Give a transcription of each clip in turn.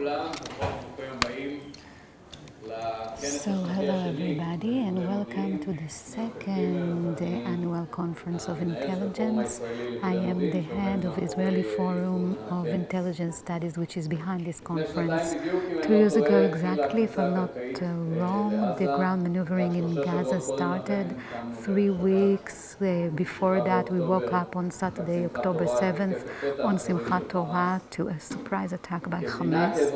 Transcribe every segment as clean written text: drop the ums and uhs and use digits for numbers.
So hello everybody and welcome to the second annual conference of intelligence. I am the head of Israeli Forum of Intelligence Studies, which is behind this conference. 2 years ago exactly, if I'm not wrong, the ground maneuvering in Gaza started. 3 weeks before that, we woke up on Saturday, October 7th, on Simchat Torah to a surprise attack by Hamas.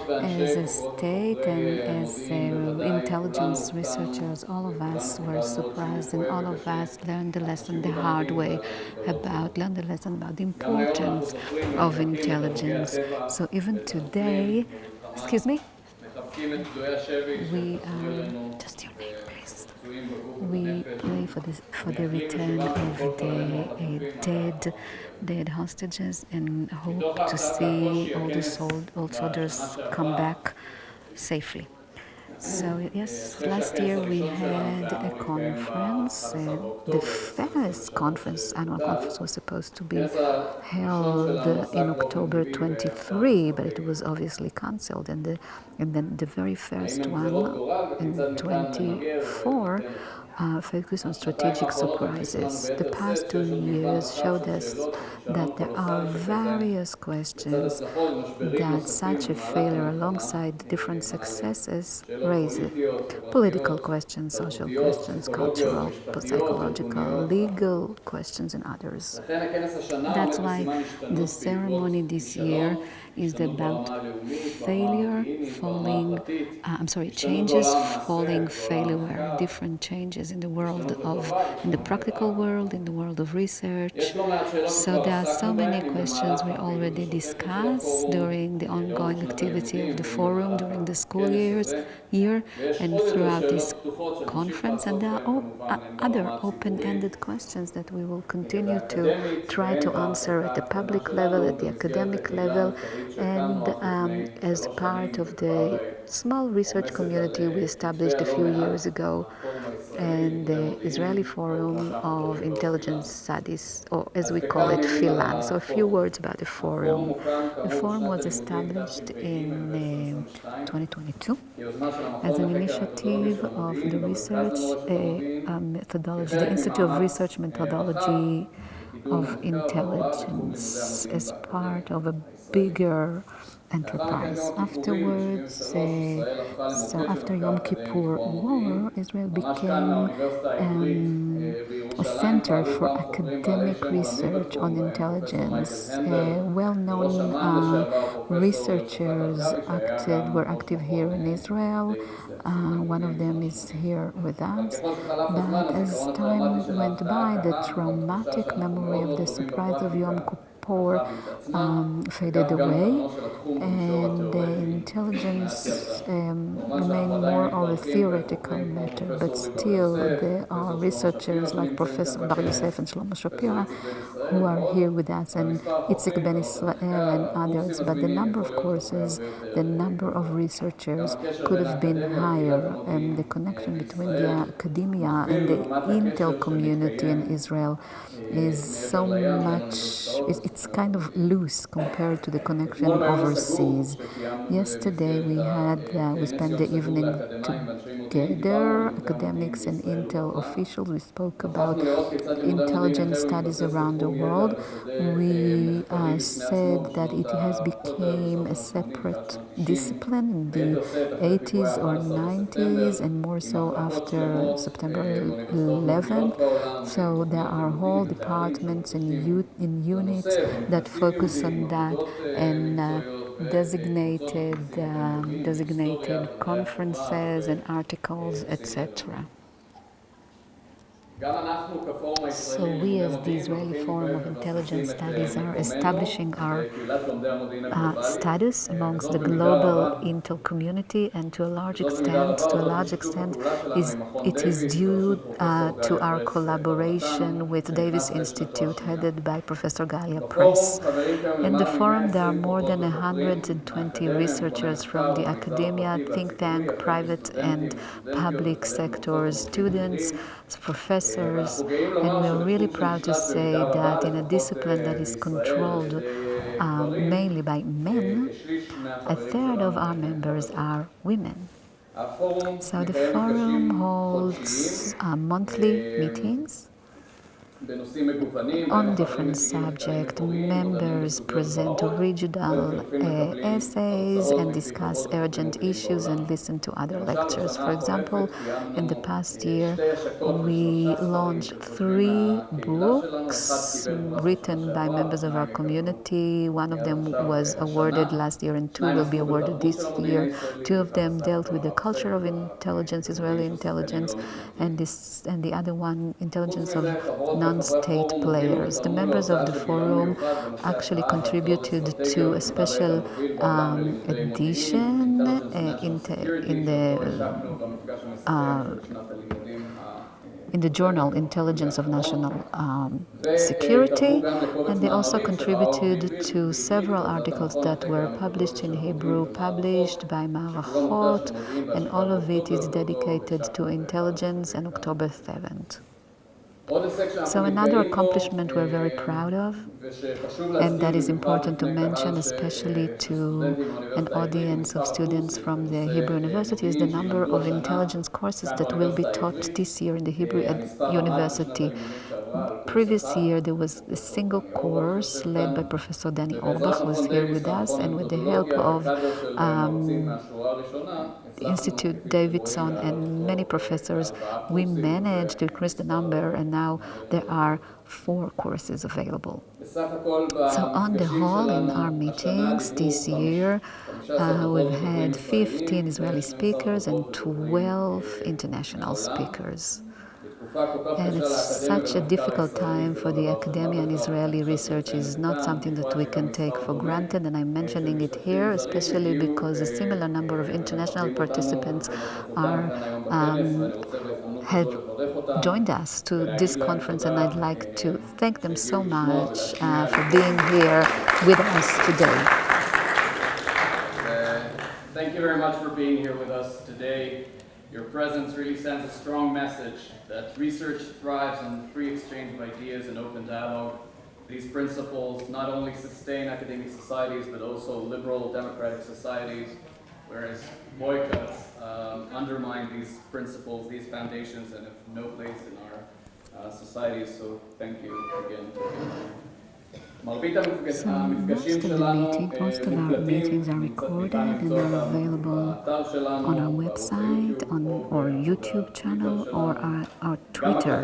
As a state and as intelligence researchers, all of us were surprised and all of us learned the lesson the hard way about the importance of intelligence. So even today, excuse me, we just your name, please. We pray for the return of the dead hostages and hope to see all the soldiers come back safely. So yes, last year we had a conference. The first annual conference was supposed to be held in October 23, but it was obviously cancelled. And then the very first one in 24 focus on strategic surprises. The past 2 years showed us that there are various questions that such a failure alongside different successes raises. Political questions, social questions, cultural, psychological, legal questions and others. That's why the ceremony this year is about changes falling failure, different changes in the world in the practical world, in the world of research. So there are so many questions we already discussed during the ongoing activity of the forum during the school year and throughout this conference, and there are other open-ended questions that we will continue to try to answer at the public level, at the academic level, and as part of the small research community we established a few years ago, and the Israeli Forum of Intelligence Studies, or as we call it, Ilan. So a few words about the forum. The forum was established in 2022 as an initiative of the research methodology, the Institute of Research Methodology of Intelligence, as part of a bigger enterprise. Afterwards, so after Yom Kippur War, Israel became a center for academic research on intelligence. Well-known researchers were active here in Israel. One of them is here with us. But as time went by, the traumatic memory of the surprise of Yom Kippur faded away, and the intelligence remained more of a theoretical matter, but still there are researchers like Professor Bar Yosef and Shlomo Shapira who are here with us, and Itzik Ben Israel and others, but the number of courses, the number of researchers could have been higher, and the connection between the academia and the Intel community in Israel is so much, it's kind of loose compared to the connection overseas. Yesterday we spent the evening together, academics and Intel officials. We spoke about intelligence studies around the world. We said that it has become a separate discipline in the 80s or 90s, and more so after September 11th. So there are whole departments and units that focus on that, and designated conferences and articles, etc. So we as the Israeli Forum of Intelligence Studies are establishing our status amongst the global Intel community, and to a large extent it is due to our collaboration with Davis Institute headed by Professor Galia Press. In the forum there are more than 120 researchers from the academia, think tank, private and public sectors, students, professors, and we are really proud to say that in a discipline that is controlled mainly by men, a third of our members are women. So the forum holds monthly meetings on different subjects. Members present original essays and discuss urgent issues and listen to other lectures. For example, in the past year, we launched 3 books written by members of our community. One of them was awarded last year and 2 will be awarded this year. 2 of them dealt with the culture of intelligence, Israeli intelligence, and the other one, intelligence of non-state players. The members of the forum actually contributed to a special edition in the journal Intelligence of National Security, and they also contributed to several articles that were published in Hebrew, published by Marachot, and all of it is dedicated to intelligence and October 7th. So another accomplishment we're very proud of, and that is important to mention, especially to an audience of students from the Hebrew University, is the number of intelligence courses that will be taught this year in the Hebrew University. Previous year there was a single course led by Professor Danny Orbach, who is here with us, and with the help of Institute Davidson and many professors, we managed to increase the number, and now there are 4 courses available. So on the whole, in our meetings this year, we've had 15 Israeli speakers and 12 international speakers. And it's such a difficult time for the academia, and Israeli research is not something that we can take for granted, and I'm mentioning it here especially because a similar number of international participants have joined us to this conference, and I'd like to thank them so much for being here with us today. Thank you very much for being here with us today. Your presence really sends a strong message that research thrives on free exchange of ideas and open dialogue. These principles not only sustain academic societies, but also liberal democratic societies, whereas boycotts undermine these principles, these foundations, and have no place in our societies. So thank you again. So most of our meetings are recorded and are available on our website, on our YouTube channel, or our Twitter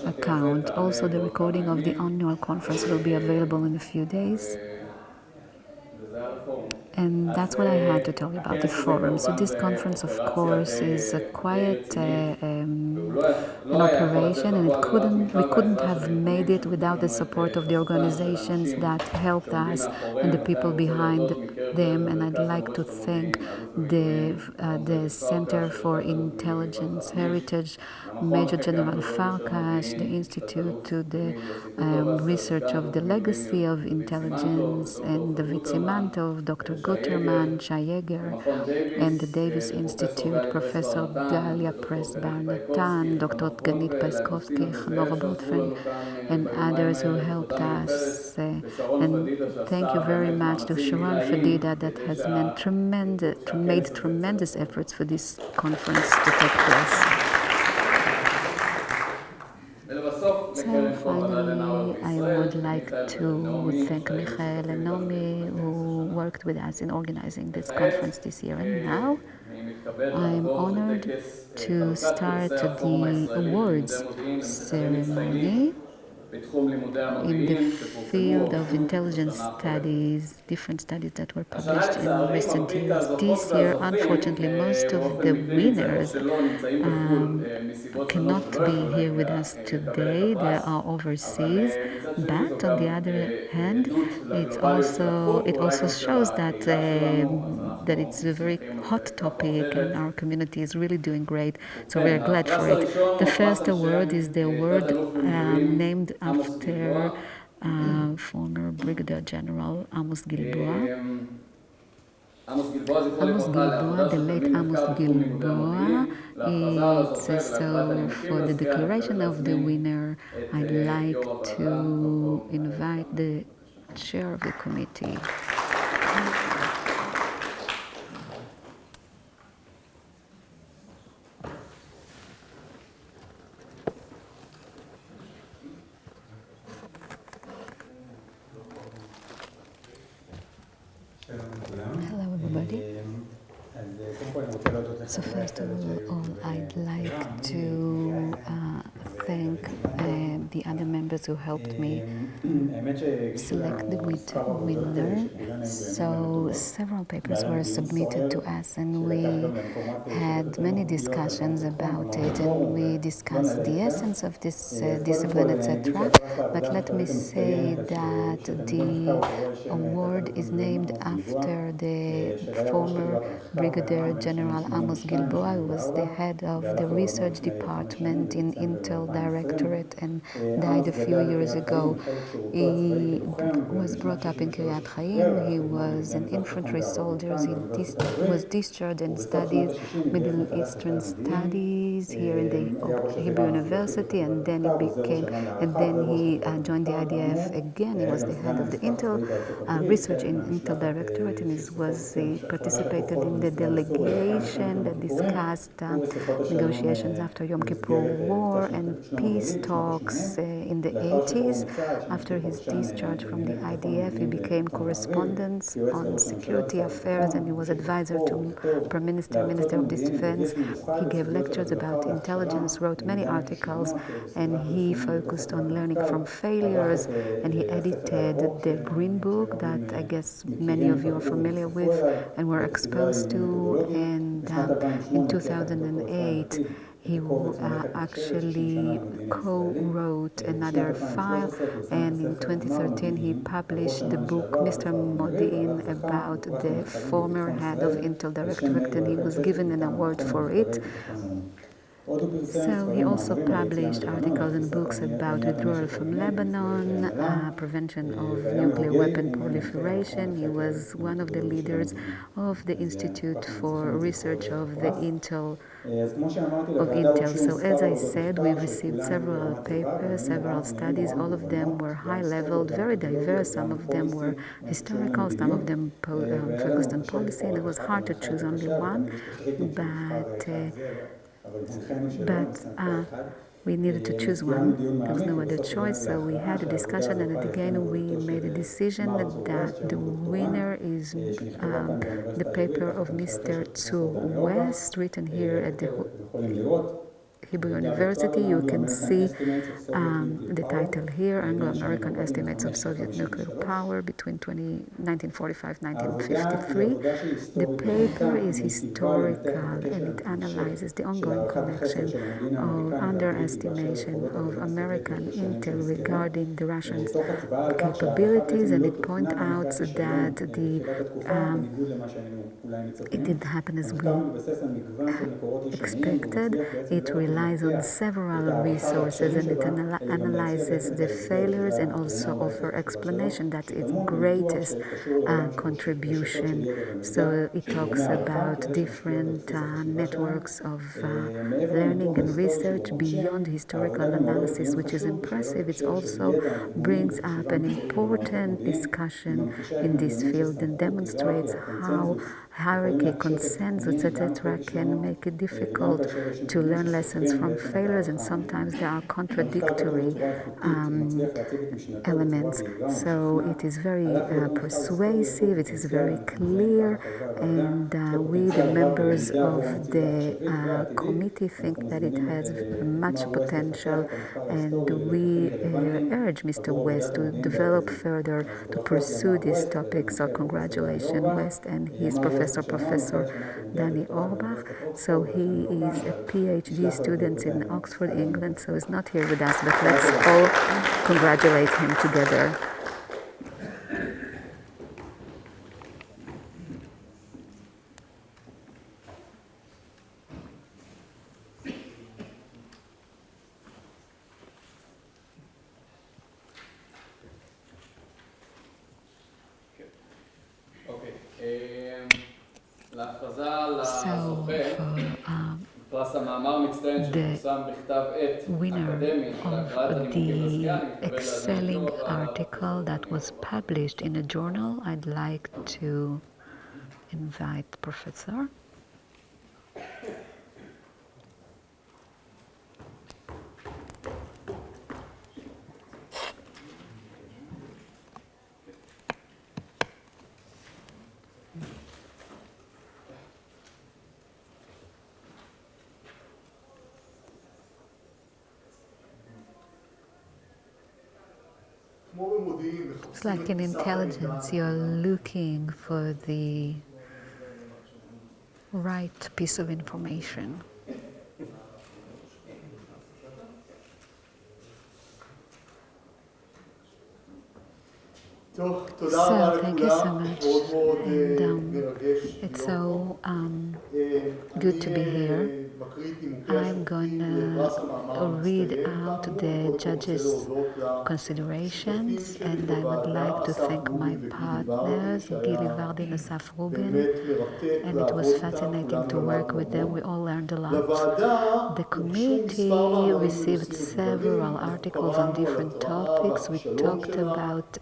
account. Also, the recording of the annual conference will be available in a few days. And that's what I had to tell you about the forum. So this conference, of course, is quite an operation, and we couldn't have made it without the support of the organizations that helped us and the people behind them. And I'd like to thank the Center for Intelligence Heritage, Major General Farkash, the Institute to the Research of the Legacy of Intelligence, and the Vitzimanto of Dr. Guterman, Shayeger, and the Davis Institute, Professor Galia Press-Bar-Natan, Dr. Tganit Paiskovsky, Chanora Botfen, and others who helped us. And thank you very much to Shira Fadida that has made tremendous efforts for this conference to take place. So finally, I would like to thank Michael and Nomi, who worked with us in organizing this conference this year. And now I'm honored to start the awards ceremony in the field of intelligence studies, different studies that were published in recent years. This year, unfortunately, most of the winners cannot be here with us today. They are overseas. But on the other hand, it also shows that that it's a very hot topic, and our community is really doing great. So we are glad for it. The first award is the award named after former Brigadier General Amos Gilboa. Amos Gilboa, the late Amos Gilboa. It's so for the declaration of the winner, I'd like to invite the chair of the committee. Hello, everybody. So first of all, I'd like to thank the other members who helped me select the winner. So several papers were submitted to us, and we had many discussions about it, and we discussed the essence of this discipline, etc. But let me say that the award is named after the former Brigadier General Amos Gilboa, who was the head of the research department in Intel Directorate and died a few years ago. He was brought up in Kiryat Chaim. He was an infantry soldier. He was discharged and studied Middle Eastern Studies here in the Hebrew University, and then he joined the IDF again. He was the head of the Intel research in Intel Directorate, and he participated in the delegation that discussed negotiations after Yom Kippur War and peace talks in the 80s. After his discharge from the IDF, he became correspondent on security affairs, and he was advisor to Prime Minister, Minister of Defense. He gave lectures about intelligence, wrote many articles, and he focused on learning from failures, and he edited the Green Book that I guess many of you are familiar with and were exposed to. And in 2008, he actually co-wrote another file, and in 2013 he published the book Mr. Modi'in about the former head of Intel Directorate, and he was given an award for it. So he also published articles and books about withdrawal from Lebanon, prevention of nuclear weapon proliferation. He was one of the leaders of the Institute for Research of the Intel. So as I said, we received several papers, several studies. All of them were high-leveled, very diverse. Some of them were historical, some of them focused on policy, and it was hard to choose only one. But we needed to choose one. There was no other choice, so we had a discussion, and at the end we made a decision that the winner is the paper of Mr. Tzur West, written here at the Hebrew University. You can see the title here, Anglo-American Estimates of Soviet Nuclear Power between 1945-1953. The paper is historical, and it analyzes the ongoing connection or underestimation of American intel regarding the Russians' capabilities, and it points out that it didn't happen as we expected. It relies on several resources, and it analyzes the failures and also offers explanation. That's its greatest contribution. So it talks about different networks of learning and research beyond historical analysis, which is impressive. It also brings up an important discussion in this field and demonstrates how hierarchy, consensus, etc. can make it difficult to learn lessons from failures, and sometimes there are contradictory elements. So it is very persuasive, it is very clear, and we, the members of the committee, think that it has much potential, and we urge Mr. West to develop further, to pursue these topics. So congratulations, West, and his Professor Danny Orbach. So he is a PhD student in Oxford, England, so he's not here with us, but let's all congratulate him together. winner of the excelling article that was published in a journal. I'd like to invite Professor. It's like in intelligence, you're looking for the right piece of information. So, thank you so much, and it's so good to be here. I'm going to read out the judges' considerations, and I would like to thank my partners, Gili Vardi and Asaf Rubin, and it was fascinating to work with them. We all learned a lot. The committee received several articles on different topics. We talked about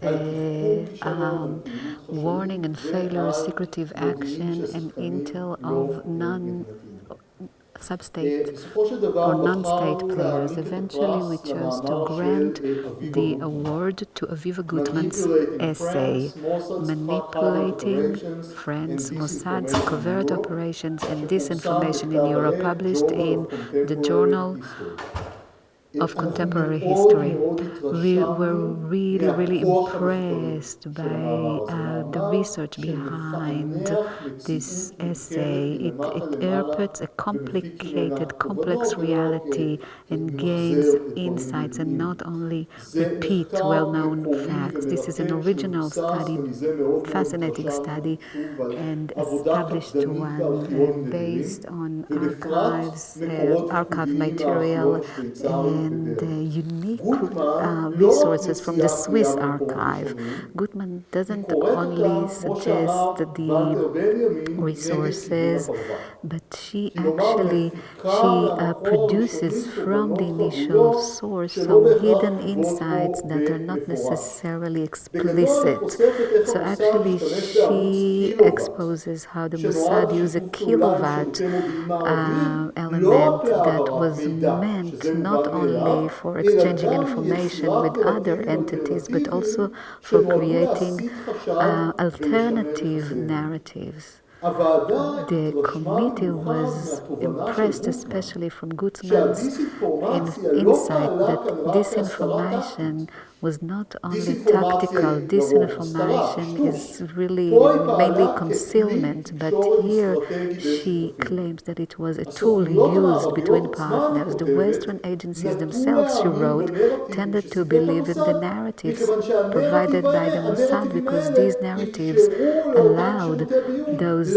warning and failure, secretive action, and intel of sub-state or non-state players. Eventually, we chose to grant the award to Aviva Gutman's essay, Manipulating Friends, Mossad's Covert Operations and Disinformation in Europe, published in the Journal of Contemporary History. We were really impressed by the research behind this essay. It interprets a complicated, complex reality and gains insights and not only repeat well-known facts. This is an original study, fascinating study, and established one based on archive material and unique resources from the Swiss archive. Gutman doesn't only suggest the resources, but she produces from the initial source some hidden insights that are not necessarily explicit. So actually she exposes how the Mossad used a kilowatt element that was meant not only for exchanging information with other entities, but also for creating alternative narratives. The committee was impressed, especially from Gutman's insight, that disinformation was not only tactical. Disinformation is really mainly concealment, but here she claims that it was a tool used between partners. The Western agencies themselves, she wrote, tended to believe in the narratives provided by the Mossad because these narratives allowed those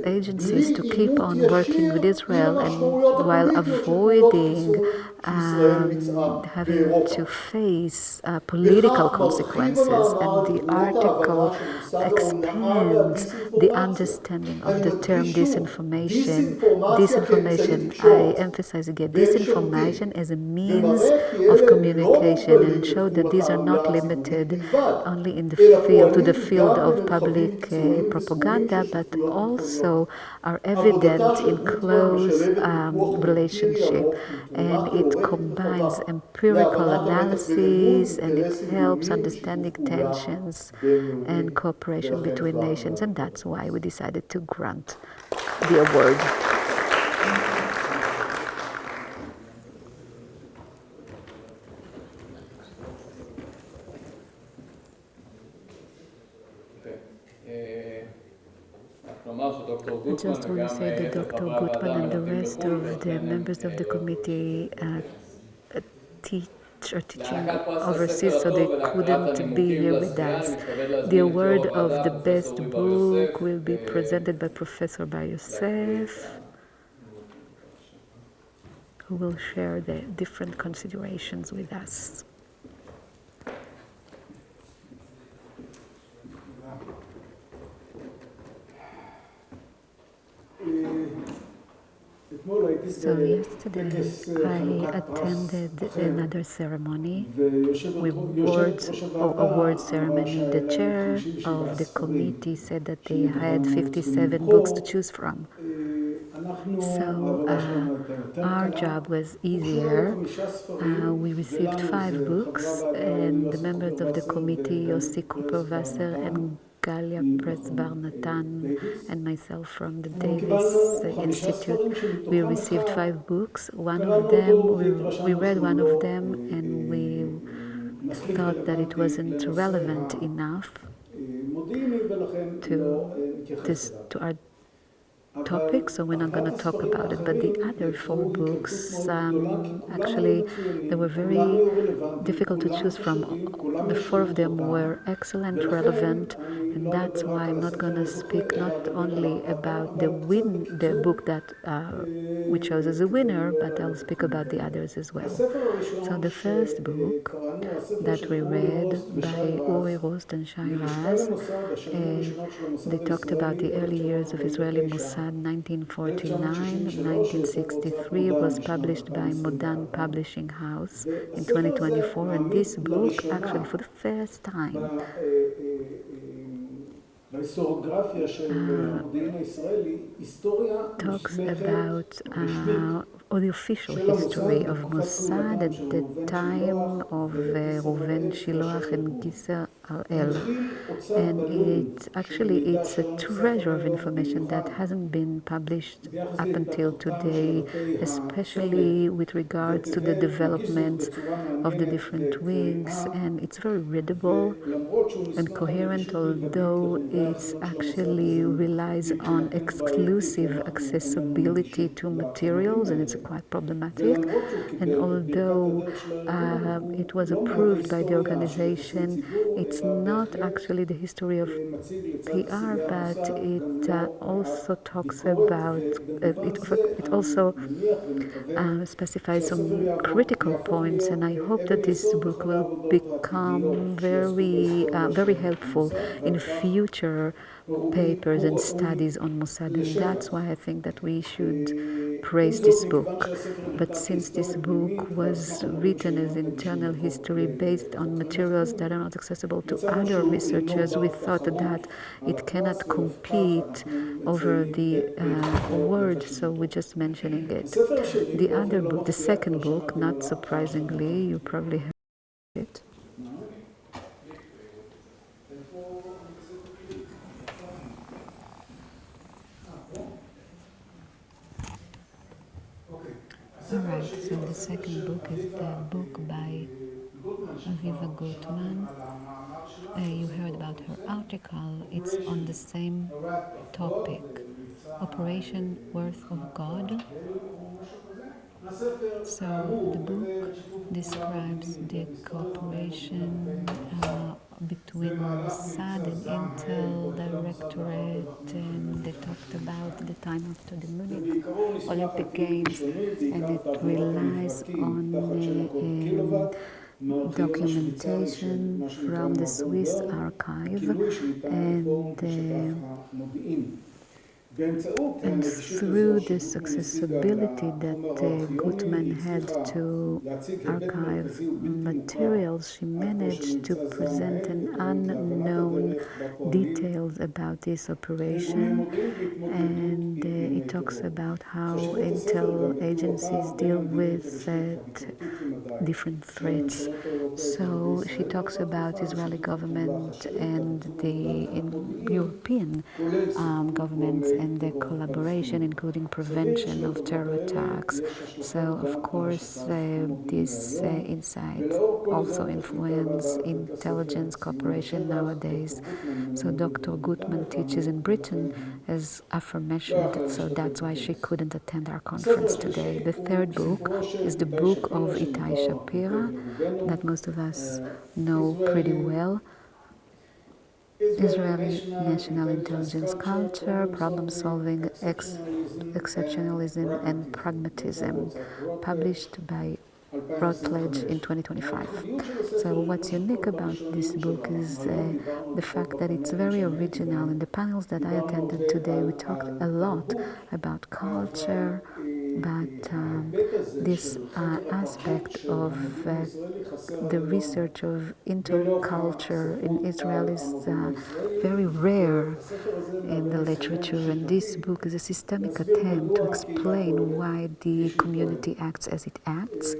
agencies to keep on working with Israel and while avoiding having to face political consequences. And the article expands the understanding of the term disinformation. Disinformation, I emphasize again, disinformation as a means of communication, and it showed that these are not limited only in the field to the field of public propaganda, but also are evident in close relationship, and it combines empirical analysis and it helps understanding tensions and cooperation between nations, and that's why we decided to grant the award. I just want to say that Dr. Gutman and the rest of the members of the committee are teaching overseas, so they couldn't be here with us. The award of the best book will be presented by Professor Bar Yosef, who will share the different considerations with us. So yesterday I attended another ceremony with award ceremony. The chair of the committee said that they had 57 books to choose from. So our job was easier. We received 5 books, and the members of the committee, Yossi, Kuperwasser, and Galia Press-Bar-Natan, and myself from the Davis Institute, we received 5 books. One of them, we read one of them, and we thought that it wasn't relevant enough to our topic, so we're not going to talk about it. But the other 4 books, actually, they were very difficult to choose from. The 4 of them were excellent, relevant, and that's why I'm not going to speak not only about the book that we chose as a winner, but I'll speak about the others as well. So the first book that we read by Uri Rost and Shira, they talked about the early years of Israeli Mossad, 1949. 1963 was published by Modan Publishing House in 2024, and this book, actually for the first time, talks about the official history of Mossad at the time of Reuven Shiloach and Giser Aral. And it's a treasure of information that hasn't been published up until today, especially with regards to the developments of the different wings, and it's very readable and coherent, although it actually relies on exclusive accessibility to materials, and it's quite problematic. And although it was approved by the organization, it's not actually the history of PR, but it also talks about, it also specifies some critical points, and I hope that this book will become very helpful in future papers and studies on Mossad, and that's why I think that we should praise this book. But since this book was written as internal history based on materials that are not accessible to other researchers, we thought that it cannot compete over the award, so we're just mentioning it. The other book, the second book, not surprisingly, you probably heard it. Alright, so the second book is the book by Aviva Gutman. You heard about her article. It's on the same topic, Operation Worth of God. So the book describes the cooperation between Mossad and Intel Directorate, and they talked about the time after the Munich Olympic Games, and it relies on documentation from the Swiss archive, and through this accessibility that Gutman had to archive materials, she managed to present an unknown details about this operation, and it talks about how intel agencies deal with different threats. So she talks about Israeli government and the European governments and their collaboration, including prevention of terror attacks. So, of course, these insights also influence intelligence cooperation nowadays. So Dr. Gutman teaches in Britain, as aforementioned, so that's why she couldn't attend our conference today. The third book is the book of Itai Shapira, that most of us know pretty well. Israeli National Intelligence Culture, Problem Solving, Exceptionalism and Pragmatism, published by Routledge in 2025. So what's unique about this book is the fact that it's very original. In the panels that I attended today, we talked a lot about culture, but this aspect of the research of interculture in Israel is very rare in the literature, and this book is a systemic attempt to explain why the community acts as it acts.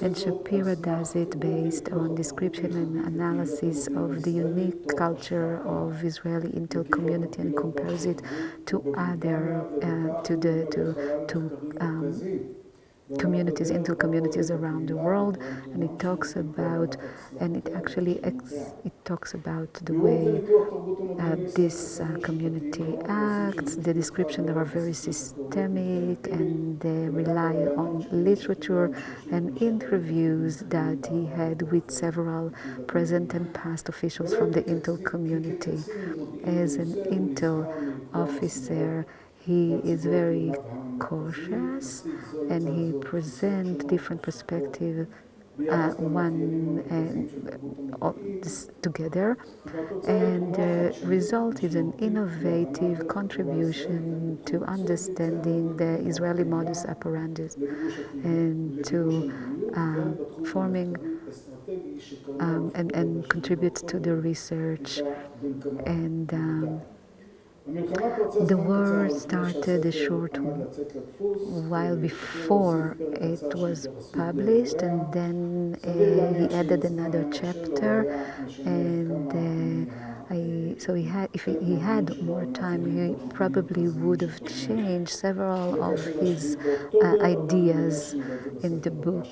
And Shapira does it based on description and analysis of the unique culture of Israeli Intel community and compares it to other communities, Intel communities around the world, and it talks about, and it actually it talks about the way this community acts. The descriptions are very systemic, and they rely on literature and interviews that he had with several present and past officials from the Intel community. As an Intel officer, he is very cautious, and he presents different perspectives, together, and the result is an innovative contribution to understanding the Israeli modus operandi and to forming and contributes to the research. And the war started a short while before it was published, and then he added another chapter, and so if he had more time, he probably would have changed several of his ideas in the book,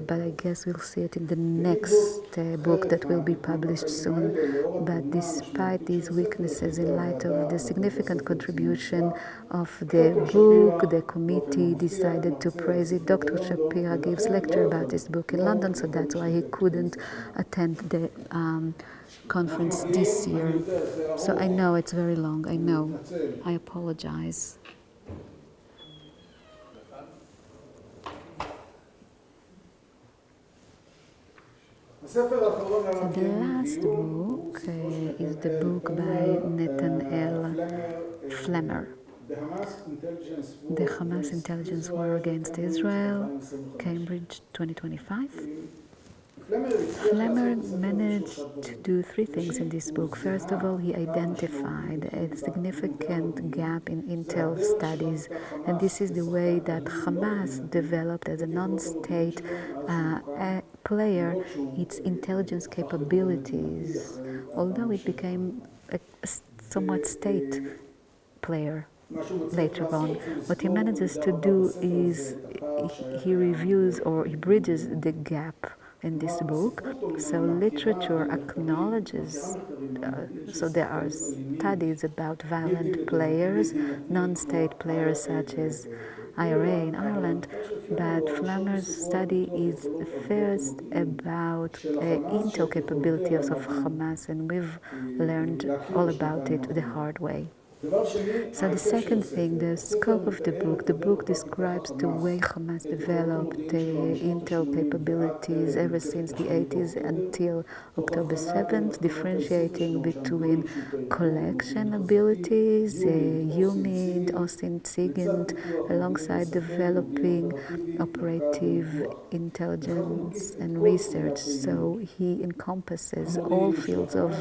but I guess we'll see it in the next book that will be published soon. But despite these weaknesses, in light of the significant contribution of the book, the committee decided to praise it. Dr. Shapira gives lecture about this book in London, so that's why he couldn't attend the conference this year. So I know it's very long, I know. I apologize. So the last book is the book by Netanel Plesner, The Hamas Intelligence War Against Israel, Cambridge 2025. Plesner managed to do three things in this book. First of all, he identified a significant gap in intel studies, and this is the way that Hamas developed as a non-state player its intelligence capabilities, although it became a somewhat state player later on. What he manages to do is he reviews or he bridges the gap in this book. So literature acknowledges, so there are studies about violent players, non-state players such as IRA in Ireland, but Plesner's study is first about intel capabilities of Hamas, and we've learned all about it the hard way. So the second thing, the scope of the book describes the way Hamas developed intel capabilities ever since the 80s until October 7th, differentiating between collection abilities, UMINT, OSINT, alongside developing operative intelligence and research. So he encompasses all fields of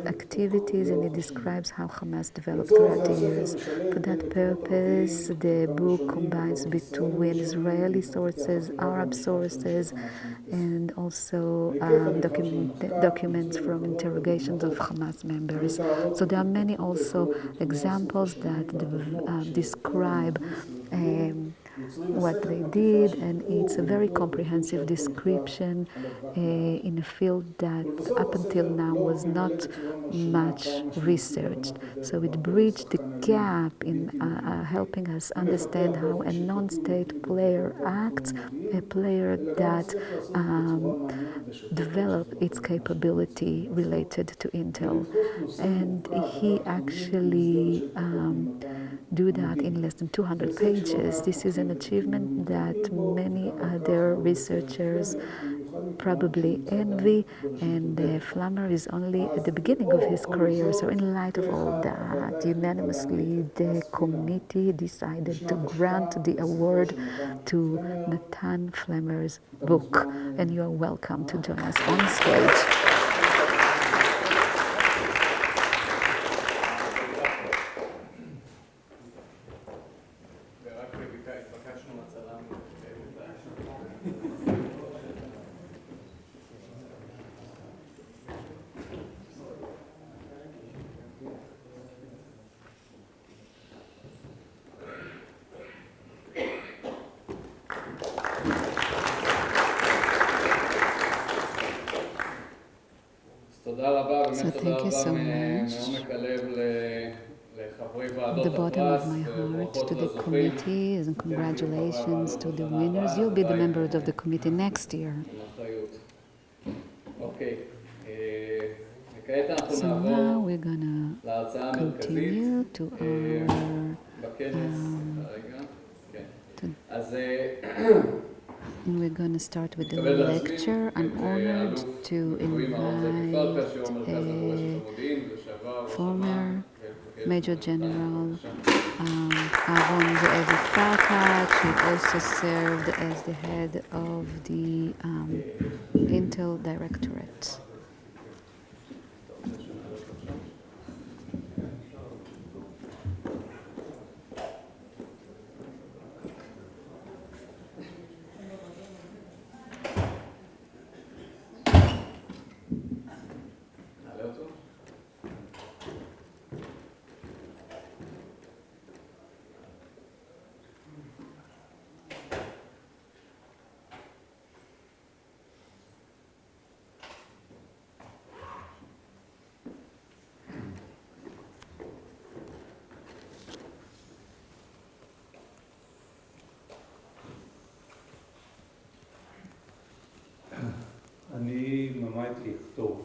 activities, and he describes how Hamas developed throughout the years. For that purpose, the book combines between Israeli sources, Arab sources, and also documents from interrogations of Hamas members. So there are many also examples that describe what they did, and it's a very comprehensive description in a field that up until now was not much researched. So it bridged the gap in helping us understand how a non-state player acts, a player that developed its capability related to intel. And he actually do that in less than 200 pages. This is an achievement that many other researchers probably envy, and Flammer is only at the beginning of his career. So in light of all that, unanimously the committee decided to grant the award to Natan Flammer's book, and you are welcome to join us on stage. So thank you so much. From the bottom of my heart to the committee, and congratulations to the winners. You'll be the members of the committee next year. So now we're gonna continue to and we're going to start with the lecture. I'm honored to invite former Major General Aharon Farkash. He also served as the head of the Intel Directorate.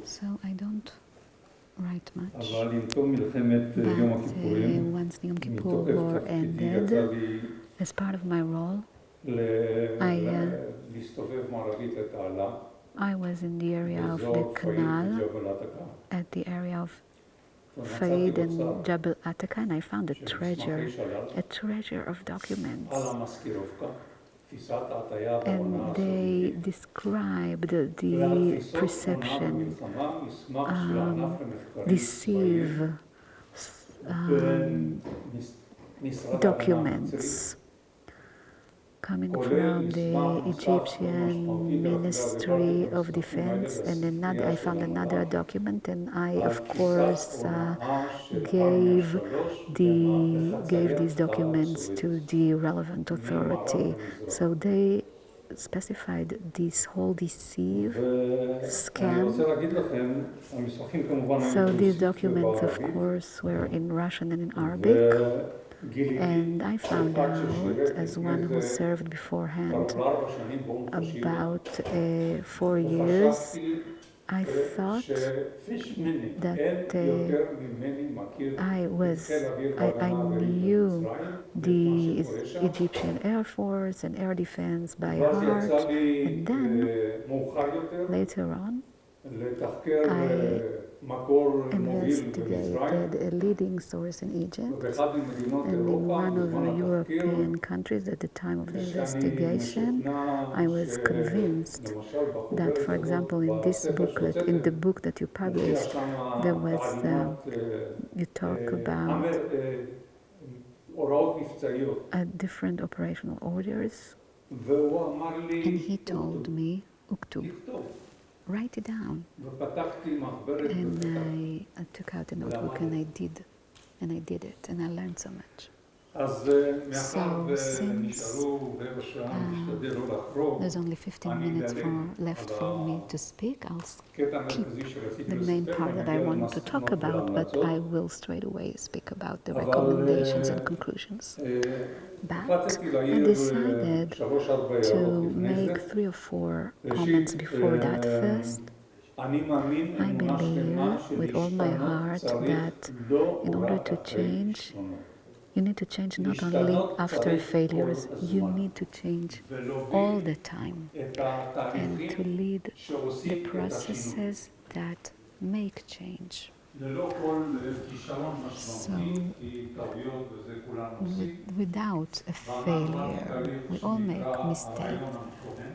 So I don't write much, but once the Yom Kippur War ended, as part of my role, I was in the area of the canal, at the area of Faid and Jabal Ataka, and I found a treasure of documents. And they described the perception, deceive documents coming from the Egyptian Ministry of Defense, and another, I found another document, and I, of course, gave these documents to the relevant authority. So they specified this whole deceive scam. So these documents, of course, were in Russian and in Arabic. And I found out, as one who served beforehand about 4 years, I thought that I knew the Egyptian Air Force and Air Defense by heart, and then later on I investigated a leading source in Egypt and in one of the European countries at the time of the investigation. I was convinced that, for example, in this booklet, in the book that you published, there was, you talk about different operational orders, and he told me, Uktub, write it down. And I took out a notebook and I did it, and I learned so much. So since there's only 15 minutes left for me to speak, I'll keep the main part that I want to talk about, but I will straight away speak about the recommendations and conclusions. But I decided to make 3 or 4 comments before that. First, I believe with all my heart that in order to change, You need to change not only after failures, you need to change all the time and to lead the processes that make change. So, without a failure, we all make mistakes.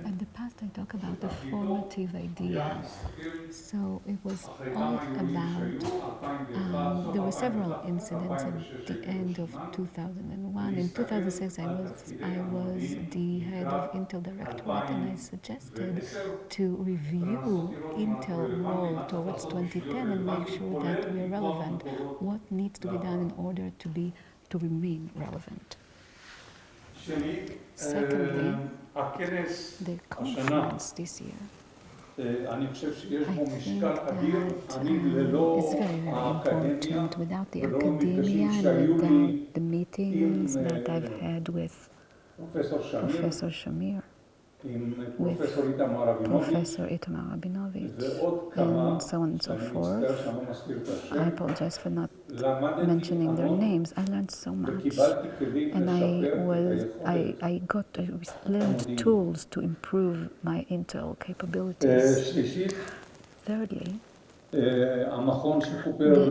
In the past, I talk about the formative idea. So it was all about, there were several incidents at the end of 2001. In 2006, I was the head of Intel Directorate, and I suggested to review Intel role towards 2010 and make sure that we are relevant. What needs to be done in order to remain relevant? Secondly, the conference this year. I think that it's very, very important. Without the academia and without the meetings that I've had with Professor Shamir, with Professor Itamar Rabinovich, and so on and so forth. I apologize for not mentioning their names. I learned so much, and I learned tools to improve my Intel capabilities. Thirdly, the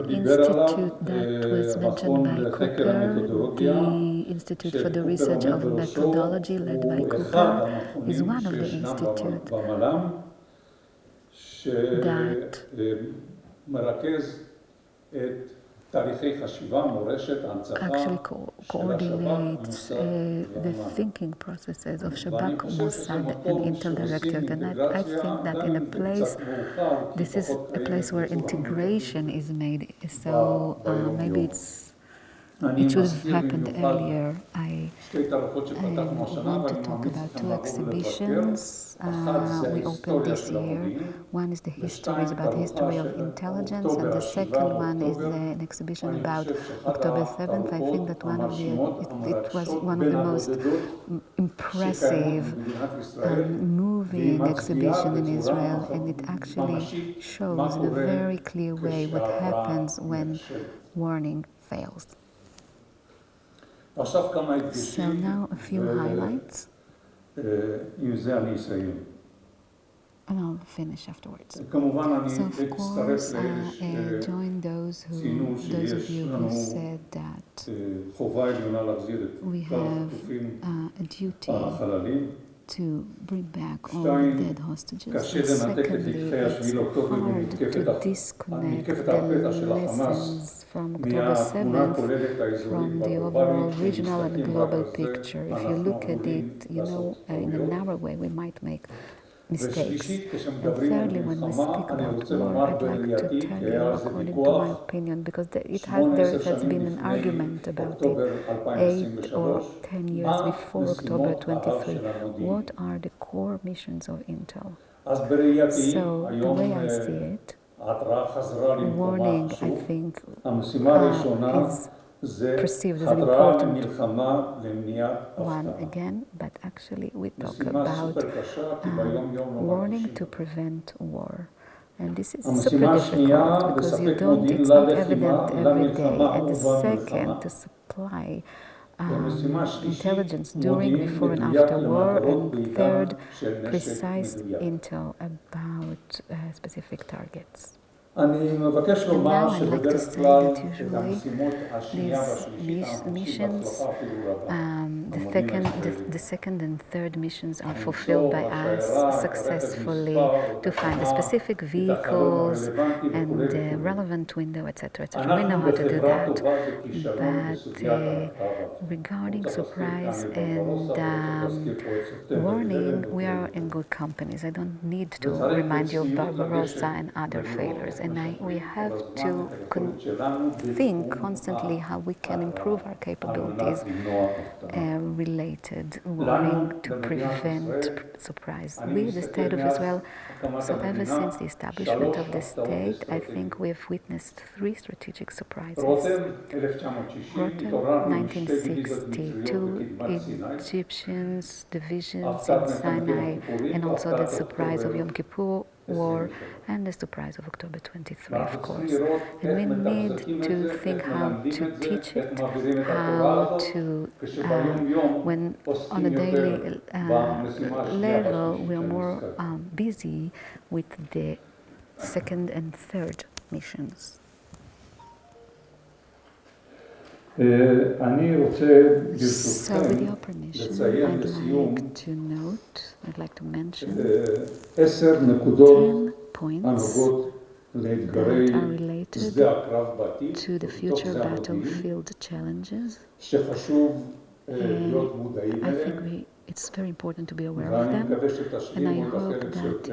institute that was mentioned by Cooper, the Institute for the Research of Methodology led by Cooper, is one of the institutes that actually coordinates the thinking processes of Shabak, Mossad, and Intel Directorate. And I think that in a place, this is a place where integration is made. So maybe it should have happened earlier. I want to talk about two exhibitions we opened this year. One is about the history of intelligence, and the second one is an exhibition about October 7th. I think that it was one of the most impressive, moving exhibition in Israel, and it actually shows in a very clear way what happens when warning fails. So now a few highlights, and I'll finish afterwards. So of course, join those of you who said that we have a duty to bring back all the dead hostages. And secondly, it's hard to disconnect the lessons from October 7th from the overall regional and global picture. If you look at it, in a narrow way, we might make mistakes. And thirdly, when we speak about war, I'd like to tell you, according to my opinion, because there has been an argument about it 8 or 10 years before October 23. What are the core missions of Intel? So the way I see it, warning, I think, is perceived as an important one again, but actually we talk about warning to prevent war. And this is super difficult because it's not evident every day. And the second, to supply intelligence during, before, and after war. And third, precise intel about specific targets. And now I'd like to say that usually these missions, the second and third missions are fulfilled by us successfully to find the specific vehicles and the relevant window, etc., etc. We know how to do that. But regarding surprise and warning, we are in good companies. I don't need to remind you of Barbarossa and other failures. And we have to think constantly how we can improve our capabilities related warning to prevent surprise. We, the State of Israel, so ever since the establishment of the state, I think we've witnessed 3 strategic surprises. Rotem, 1962, Egyptians, divisions in Sinai, and also the surprise of Yom Kippur, war and the surprise of October 23, of course. And we need to think how to teach it, how to, when on a daily level, we are more busy with the second and third missions. So with your permission, I'd like to mention 10 points that are related to the future battlefield challenges. And I think it's very important to be aware of them, and I hope that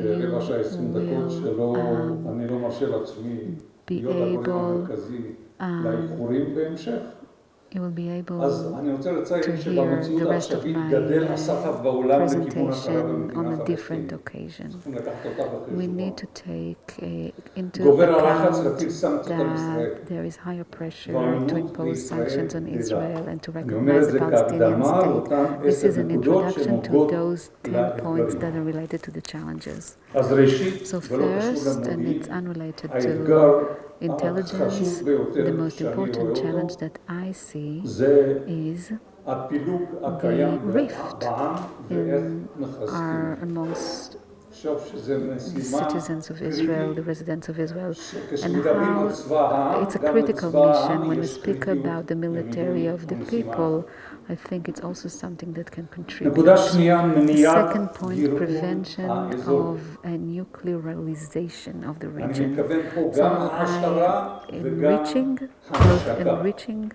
you will be able to hear the rest of my presentation on a different occasion. We need to take into account that there is higher pressure to impose sanctions on Israel and to recognize the Palestinian state. This is an introduction to those 10 points that are related to the challenges. So first, and it's unrelated to intelligence, the most important challenge that I see is the rift amongst the citizens of Israel, the residents of Israel, and how it's a critical mission. When we speak about the military of the people, I think it's also something that can contribute. The second point, prevention of a nuclearization of the region. So both enriching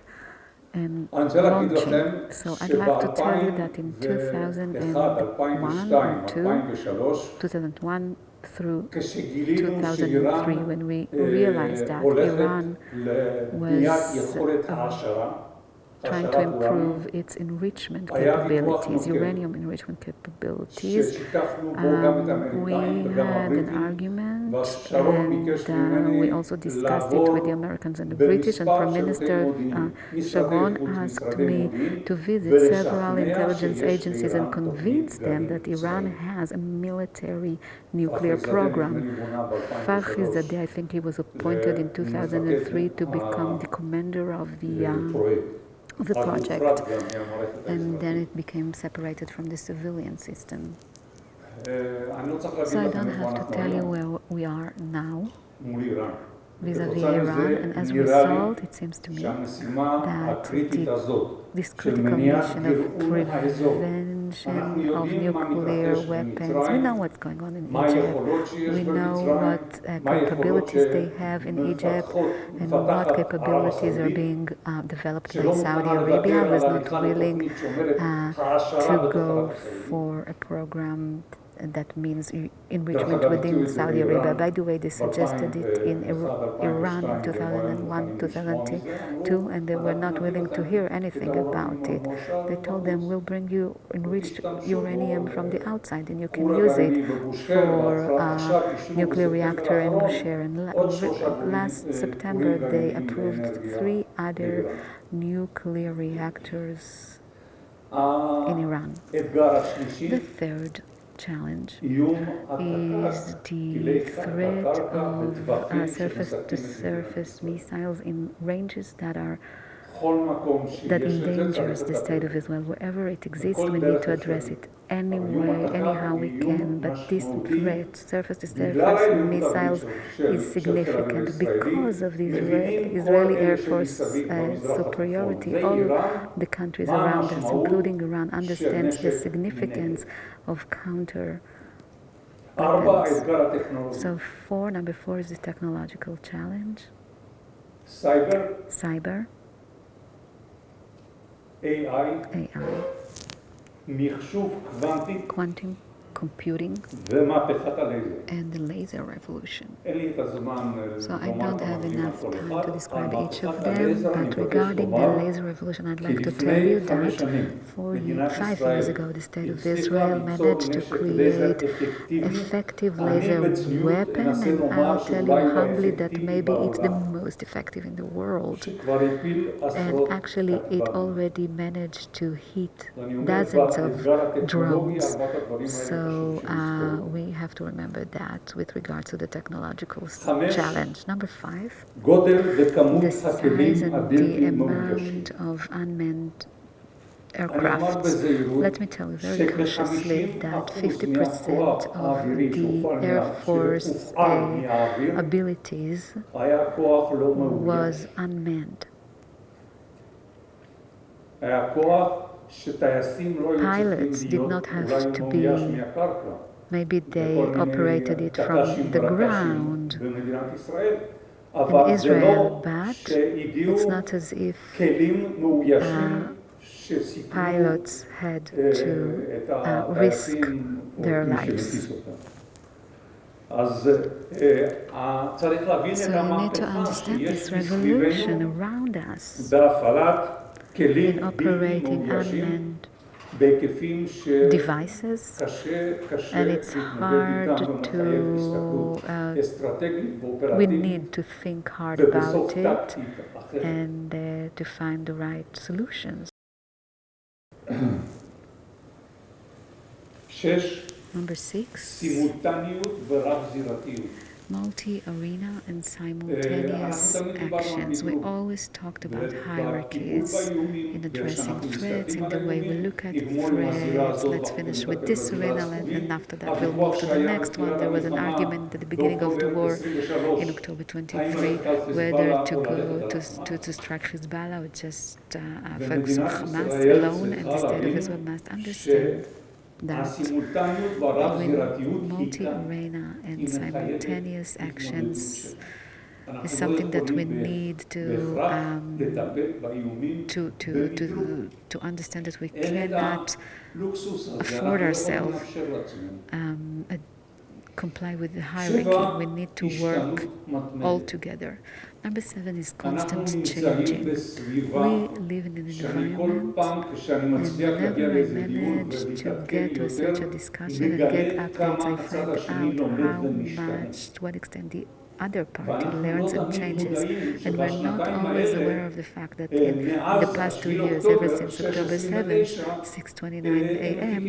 and launching. So I'd like to tell you that in 2001 through 2003, when we realized that Iran was trying to improve its enrichment capabilities, uranium enrichment capabilities, we had an argument, and we also discussed it with the Americans and the British, and Prime Minister Sharon asked me to visit several intelligence agencies and convince them that Iran has a military nuclear program. Farkash, I think he was appointed in 2003 to become the commander of the project, and then it became separated from the civilian system. So I don't have to tell you where we are now vis-à-vis Iran, and as a result, it seems to me that this critical mission of prevention of nuclear weapons, we know what's going on in Egypt, we know what capabilities they have in Egypt, and what capabilities are being developed by Saudi Arabia, who is not willing to go for a program that means enrichment within Saudi Arabia. By the way, they suggested it in Iran in 2001, 2002, and they were not willing to hear anything about it. They told them, we'll bring you enriched uranium from the outside, and you can use it for nuclear reactor in Bushehr. And last September, they approved 3 other nuclear reactors in Iran. The third challenge is the threat of surface-to-surface missiles in ranges that endangers the state of Israel. Wherever it exists, we need to address it anyhow we can. But this threat, surface-to-surface missiles, is significant because of the Israeli Air Force superiority. All the countries around us, including Iran, understands the significance of counter weapons. So number 4 is the technological challenge. Cyber. AI. Quantum computing, and the laser revolution. So I don't have enough time to describe each of them, but regarding the laser revolution, I'd like to tell you that 5 years ago, the State of Israel managed to create effective laser weapon, and I'll tell you humbly that maybe it's the most effective in the world. And actually, it already managed to hit dozens of drones. So So we have to remember that with regard to the technological challenge. Number 5, the size and the amount of unmanned aircrafts. Let me tell you very cautiously that 50% of the Air Force abilities was unmanned. Pilots did not have to be, maybe they operated it from the ground in Israel, but it's not as if pilots had to risk their lives. So you need to understand this revolution around us in operating unmanned devices, and it's hard to, we need to think hard about it and to find the right solutions. Number 6, multi-arena and simultaneous actions. We always talked about hierarchies in addressing threats, in the way we look at threats. Let's finish with this arena, and after that we'll move to the next one. There was an argument at the beginning of the war in October 23 whether to go to strike Hezbollah or just focus on Hamas alone, and the state of Israel must understand that when multi-arena and simultaneous actions is something that we need to understand, that we cannot afford ourselves comply with the hierarchy. We need to work all together. Number 7 is constant changing. We live in an environment, and whenever I manage to get to such a discussion and get updates, I find out how much, to what extent the other party learns and changes, and we're not always aware of the fact that in the past 2 years, ever since October 7th, 6:29 a.m.,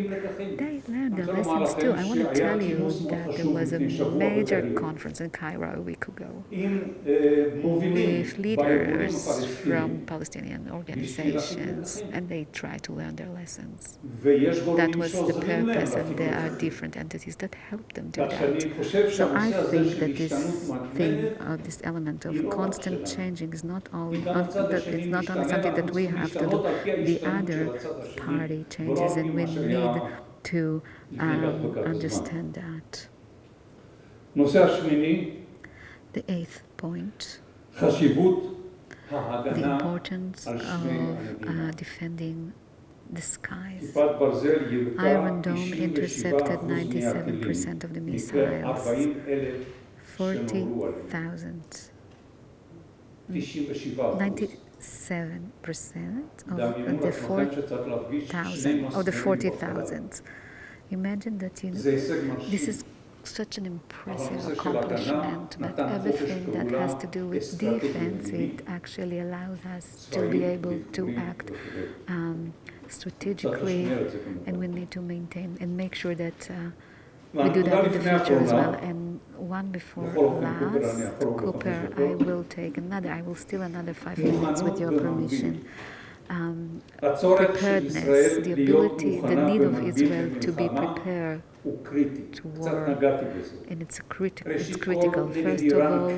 they learned their lessons too. I want to tell you that there was a major conference in Cairo a week ago with leaders from Palestinian organizations, and they try to learn their lessons. That was the purpose, and there are different entities that help them do that. So I think that this thing, this element of constant changing is not only, it's not only something that we have to do. The other party changes, and we need to understand that. The 8th point, the importance of defending the skies. Iron Dome intercepted 97% of the missiles. 40,000. 97% of the 4,000 or the 40,000. Imagine that, this is such an impressive accomplishment, but everything that has to do with defense, it actually allows us to be able to act strategically, and we need to maintain and make sure that we do that in the future as well. And one before last, Cooper, I will steal another 5 minutes with your permission. Preparedness, the ability, the need of Israel to be prepared to war, and it's critical. First of all,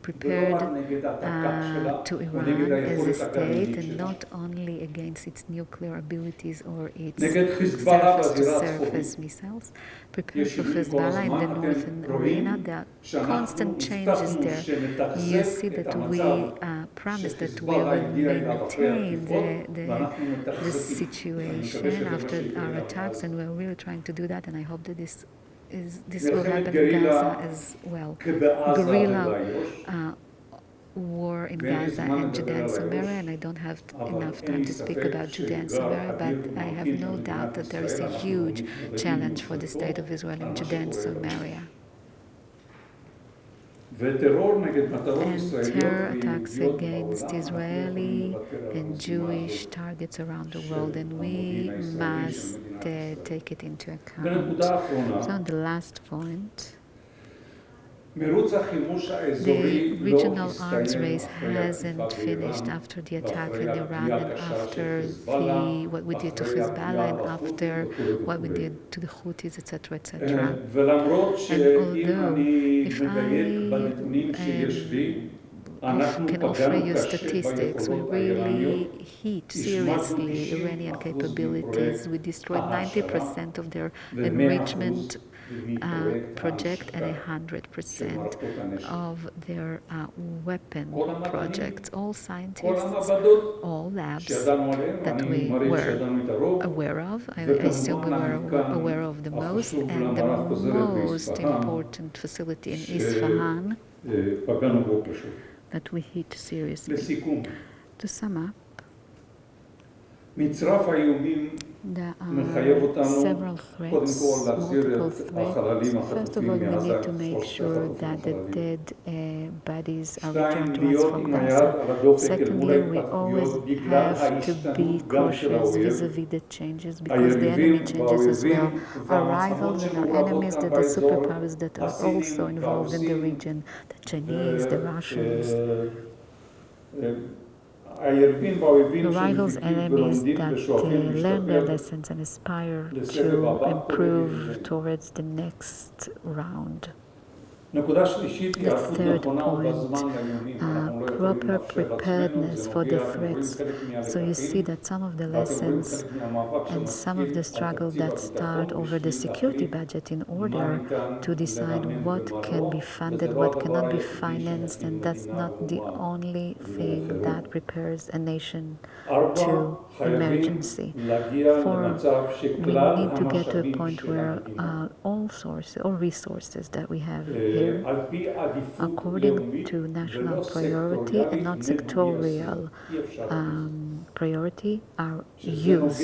prepared to Iran as a state, and not only against its nuclear abilities or its surface-to-surface missiles. Prepared for Hezbollah in the northern arena. There are constant changes there. You see that we promised that we will maintain the situation after our attacks, and we're really trying to do that, and I hope that this will happen in Gaza as well. Guerrilla war in Gaza and Judea and Samaria, and I don't have enough time to speak about Judea and Samaria, but I have no doubt that there is a huge challenge for the state of Israel in Judea and Samaria. and terror attacks against Israeli and Jewish targets around the world, and we must take it into account. So the last point, the regional arms race hasn't finished after the attack in Iran and after what we did to Hezbollah and after what we did to the Houthis, etc., etc. And although if I can offer you statistics, we really hit seriously Iranian capabilities. We destroyed 90% of their enrichment project and 100% of their weapon projects. All scientists, all labs that we were aware of, I assume we were aware of the most, and the most important facility in Isfahan that we hit seriously. To sum up, there are several threats, multiple threats. First of all, we need to make sure that the dead bodies are returned to us from Gaza. Secondly, we always have to be cautious vis-a-vis the changes, because the enemy changes as well. Our rivals and our enemies, the superpowers that are also involved in the region, the Chinese, the Russians, the rivals, enemies that learn their lessons and aspire to improve towards the next round. The third point, proper preparedness for the threats. So you see that some of the lessons and some of the struggle that start over the security budget in order to decide what can be funded, what cannot be financed, and that's not the only thing that prepares a nation to emergency. For we need to get to a point where all sources or resources that we have here, according to national priority and not sectorial priority, are used.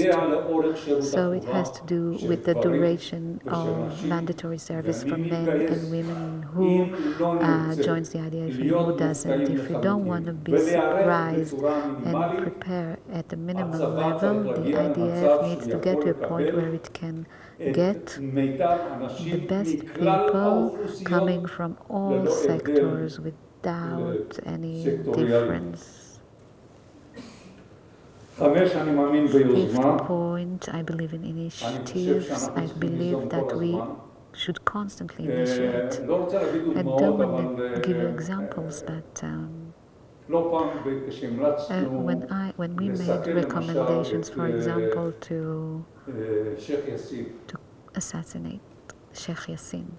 So it has to do with the duration of mandatory service for men and women, who joins the IDF and who doesn't. If we don't want to be surprised and prepare at the minimum level, the IDF needs to get to a point where it can get the best people coming from all sectors without any difference. Fifth point, I believe in initiatives. I believe that we should constantly initiate. I don't want to give you examples, but when we made recommendations, for example, to assassinate Sheikh Yassin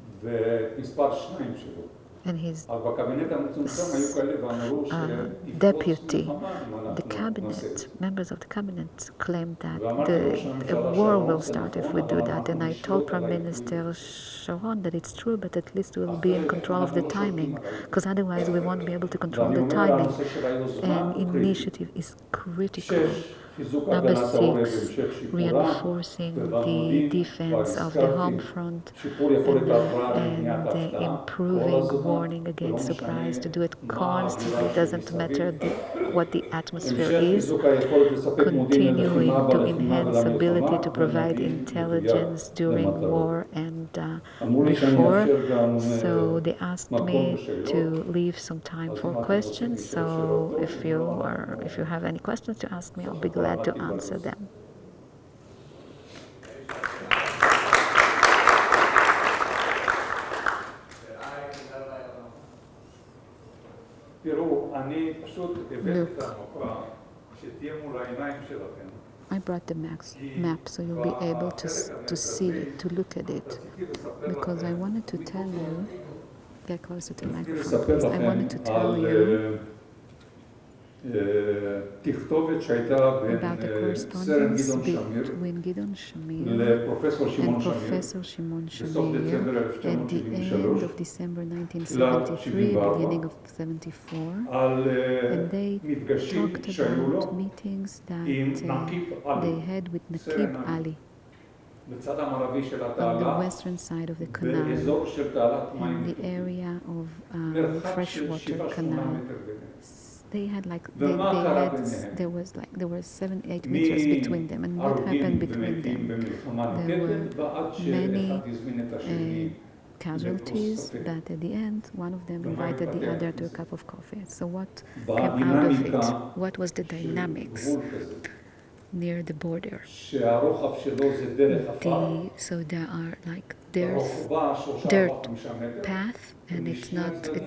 and his deputy, the cabinet, members of the cabinet claimed that a war will start if we do that. And I told Prime Minister Sharon that it's true, but at least we'll be in control of the timing, because otherwise we won't be able to control the timing. And initiative is critical. Number 6, reinforcing the defense of the home front and improving warning against surprise, to do it constantly. It doesn't matter what the atmosphere is. Continuing to enhance ability to provide intelligence during war and before. So they asked me to leave some time for questions. So if you have any questions to ask me, I'll be glad to answer them. I brought the map so you'll be able to see it, to look at it, because I wanted to tell you, get closer to the microphone please, I wanted to tell you about the correspondence between Gideon Shamir and Professor Shimon Shamir at the end of December 1973, beginning of 74, and they talked about meetings that they had with Naqib Ali. on the western side of the canal, in the area of freshwater canal. They had there were 7-8 meters between them, and what happened between them? There were many casualties, but at the end, one of them invited the other to a cup of coffee. So what came out of it? What was the dynamics near the border? So there are there's dirt path, and it's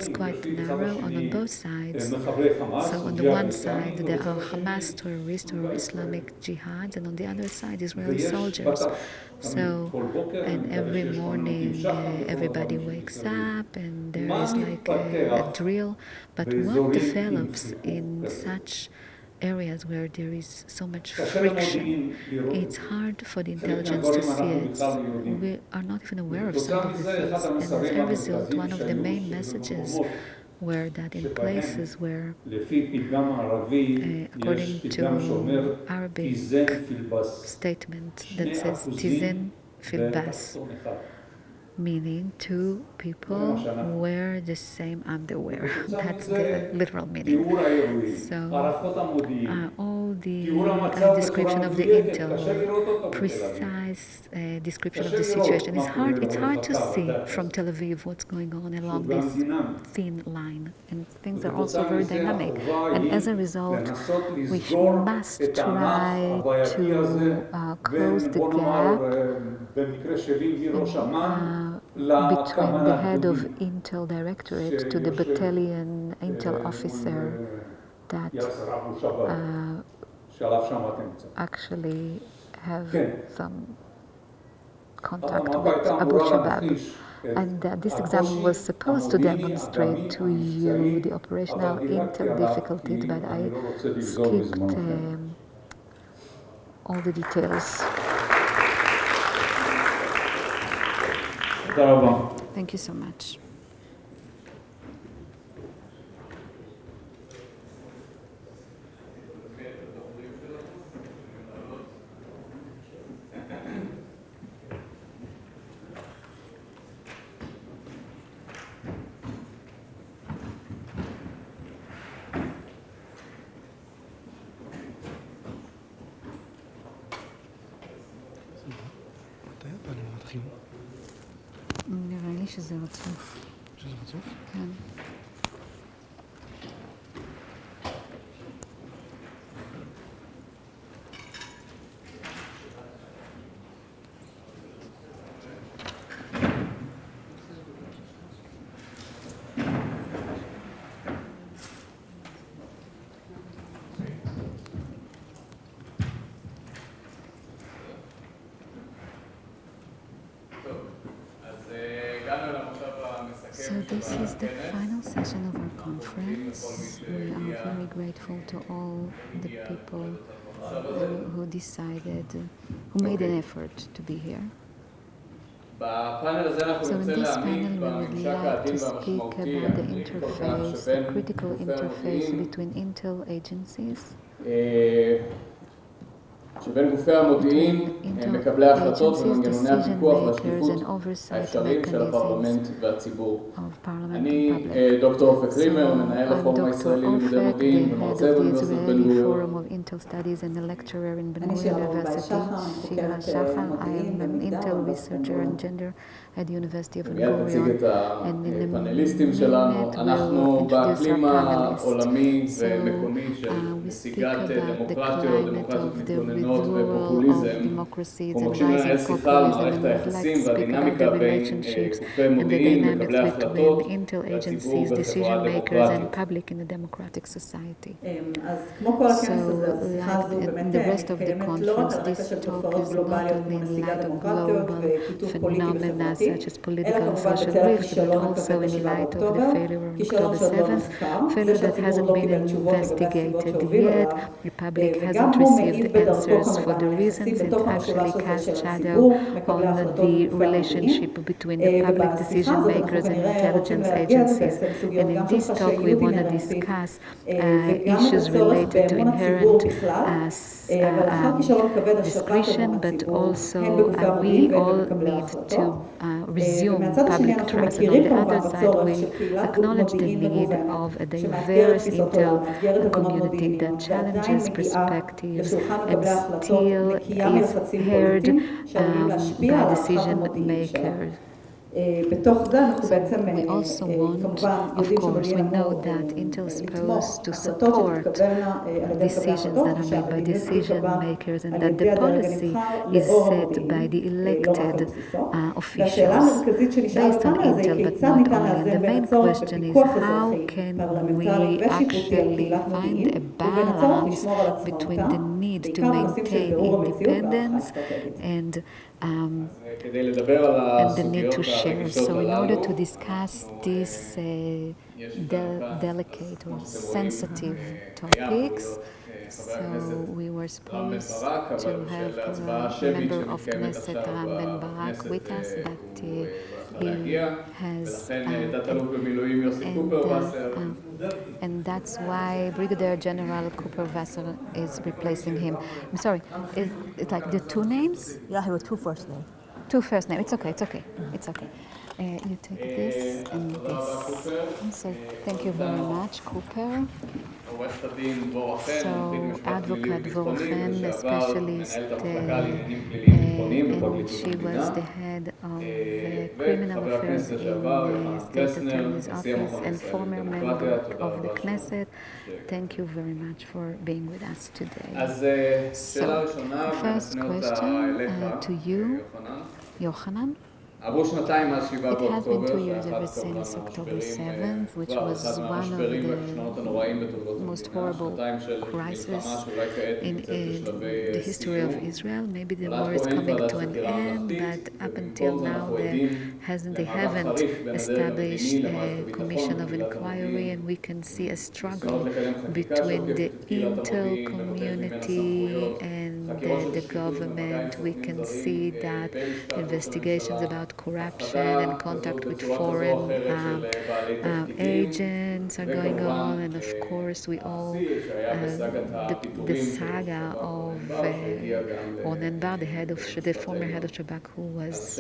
quite narrow on both sides. So on the one side there are Hamas terrorists or Islamic Jihad, and on the other side Israeli soldiers. So, and every morning everybody wakes up and there is a drill. But what develops in such areas where there is so much friction, it's hard for the intelligence to see it. We are not even aware of some of the things, and as a result, one of the main messages were that in places where, according to Arabic statement that says Tizen fil bas, meaning two people wear the same underwear. That's the literal meaning. So all the description of the intel, precise description of the situation. It's hard to see from Tel Aviv what's going on along this thin line, and things are also very dynamic. And as a result, we must try to close the gap between the head of Intel Directorate to the battalion Intel officer that actually have some contact with Abu Shabab. And this example was supposed to demonstrate to you the operational intel difficulties, but I skipped all the details. Thank you so much. נראה לי שזה רצוף. שזה רצוף? כן. So this is the final session of our conference. We are very grateful to all the people who decided, who made an effort to be here. So in this panel we would like to speak about the interface, the critical interface between intel agencies, שבין גופי המודיעין, מקבלי ההחלטות ומנגנוני הפיקוח והשקיפות האפשריים של הפרלמנט והציבור. אני דוקטור אופק רימר, מנהל הפורום הישראלי ללימודי מודיעין ומרצה באוניברסיטת בן-גוריון. Intel Studies and a lecturer in Ben-Gurion University. Shira Shachar. I am an Intel researcher and gender at the University of Ben-Gurion. And in the minute we'll introduce our panelists. So we speak about the climate of the withdrawal of democracies and rising populism, and we'd like to speak about the relationships and the dynamics between intel agencies, decision makers, and public in a democratic society. So, like in the rest of the conference, this talk is not only in light of global phenomena such as political and social rift, but also in light of the failure on October 7th, failure that hasn't been investigated yet. The public hasn't received answers for the reasons. It actually casts shadow on the relationship between the public decision makers and intelligence agencies. And in this talk, we want to discuss issues related to inherent discretion, but also we all need to resume public trust. And on the other side, we acknowledge the need of a diverse intel community that challenges perspectives and still is heard by decision makers. So we also want, of course, we know that Intel is supposed to support decisions that are made by decision makers and that the policy is set by the elected officials based on Intel, but not only. And the main question is how can we actually find a balance between the need to maintain independence and the need to share. So in order to discuss these delicate or sensitive topics, so we were supposed to have a member of Knesset, Ben-Gurion, with us, but he has and that's why Brigadier General Kuperwasser is replacing him. I'm sorry, it's like the two names? Yeah, he was two first names. Two first names. It's okay. It's okay. It's okay. You take this and this. So thank you very much, Cooper. So Advocate Devorah, specialist, and she was the head of criminal affairs in the State Attorney's Office and former member of the Knesset. Thank you very much for being with us today. So, first question to you, Yohana. It has been 2 years ever since October 7th, which was one of the most horrible crises in the history of Israel. Maybe the war is coming to an end, but up until now they haven't established a commission of inquiry, and we can see a struggle between the intel community and the government. We can see that investigations about corruption and contact with foreign agents are going on, and of course we all the saga of Ronen Bar, the former head of Shabak, who was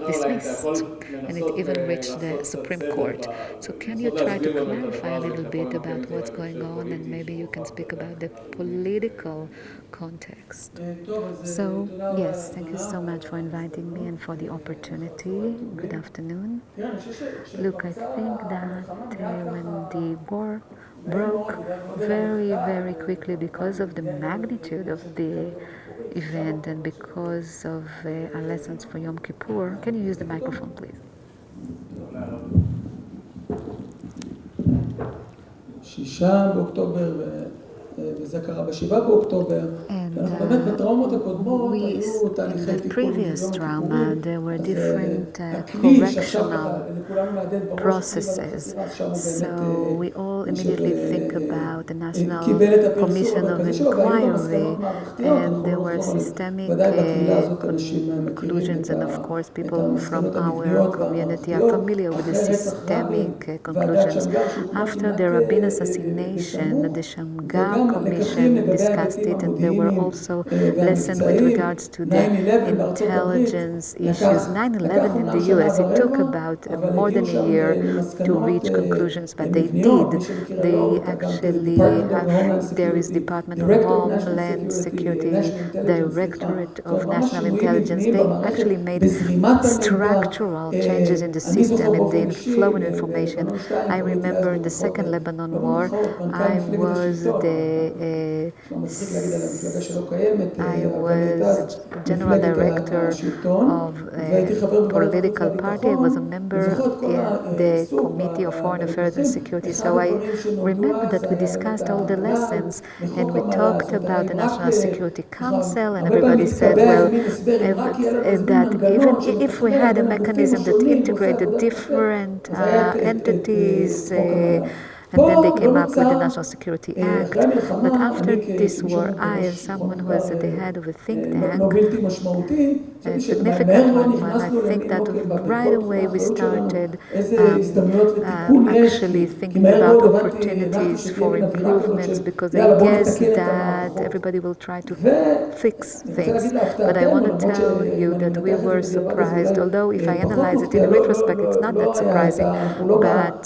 dismissed, and it even reached the Supreme Court. So can you try to clarify a little bit about what's going on, and maybe you can speak about the political context? So yes, thank you so much for inviting me and for the opportunity. Good afternoon. Look, I think that when the war broke very, very quickly because of the magnitude of the event and because of our lessons for Yom Kippur. Can you use the microphone, please? 6 באוקטובר וזה קרה ב7 באוקטובר. ואנחנו באמת בטראומות הקודמות היו תהליכי תיקון. In the previous trauma, there were different correctional processes. So we all immediately think about the National Commission of Inquiry, and there were systemic conclusions, and of course people from our community are familiar with the systemic conclusions. After the Rabin assassination, the Shamgar Commission discussed it, and there were also lessons with regards to the intelligence issues. 9/11 in the US, it took about more than a year to reach conclusions, but they did. They actually there is Department of Homeland Security, Directorate of National Intelligence. They actually made structural changes in the system, in the flow of information. I remember in the Second Lebanon War, I was General Director of a political party. I was a member in the Committee of Foreign Affairs and Security. So I remember that we discussed all the lessons, and we talked about the National Security Council, and everybody said, well, that even if we had a mechanism that integrated different entities, and then they came up with the National Security Act. But after this war, I, as someone who was at the head of a think tank, a significant one, I think that right away we started actually thinking about opportunities for improvements, because I guess that everybody will try to fix things. But I want to tell you that we were surprised, although if I analyze it in retrospect, it's not that surprising, but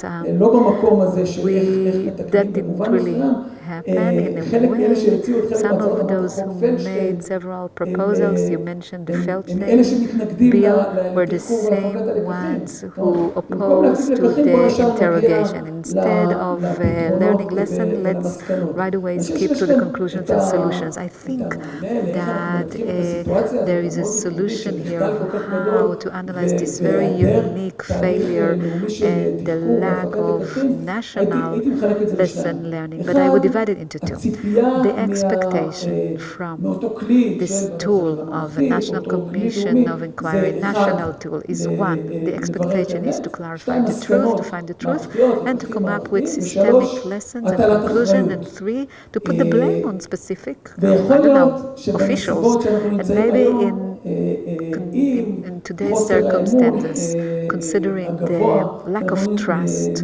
that didn't really happen in a way. Some of those who made several proposals, you mentioned the Feldstein bill, were the same ones who opposed to the interrogation. Instead of learning lesson, let's right away skip to the conclusions and solutions. I think that there is a solution here of how to analyze this very unique failure and the lack of national lesson learning. But I would divide it into two. The expectation from this tool of a National Commission of Inquiry, national tool, is one. The expectation is to clarify the truth, to find the truth, and to come up with systemic lessons and conclusion. And three, to put the blame on specific, officials. And maybe in today's circumstances, considering the lack of trust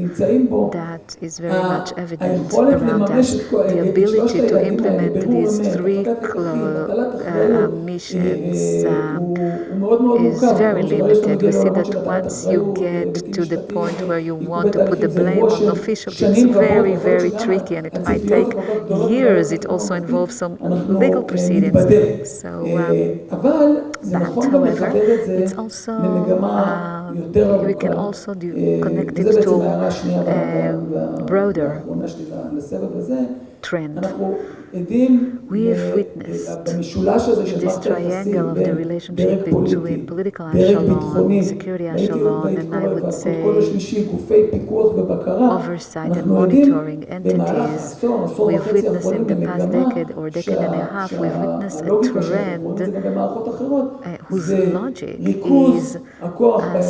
that is very much evident around us, the ability to implement these three missions is very limited. We see that once you get to the point where you want to put the blame on officials, it's very, very tricky, and it might take years. It also involves some legal proceedings. So, but, however, it's also we can also connect it to a broader trend. We've witnessed this triangle of the relationship between political echelon, security echelon, and I would say oversight and monitoring entities. We've witnessed in the past decade or decade and a half, we've witnessed a trend whose logic is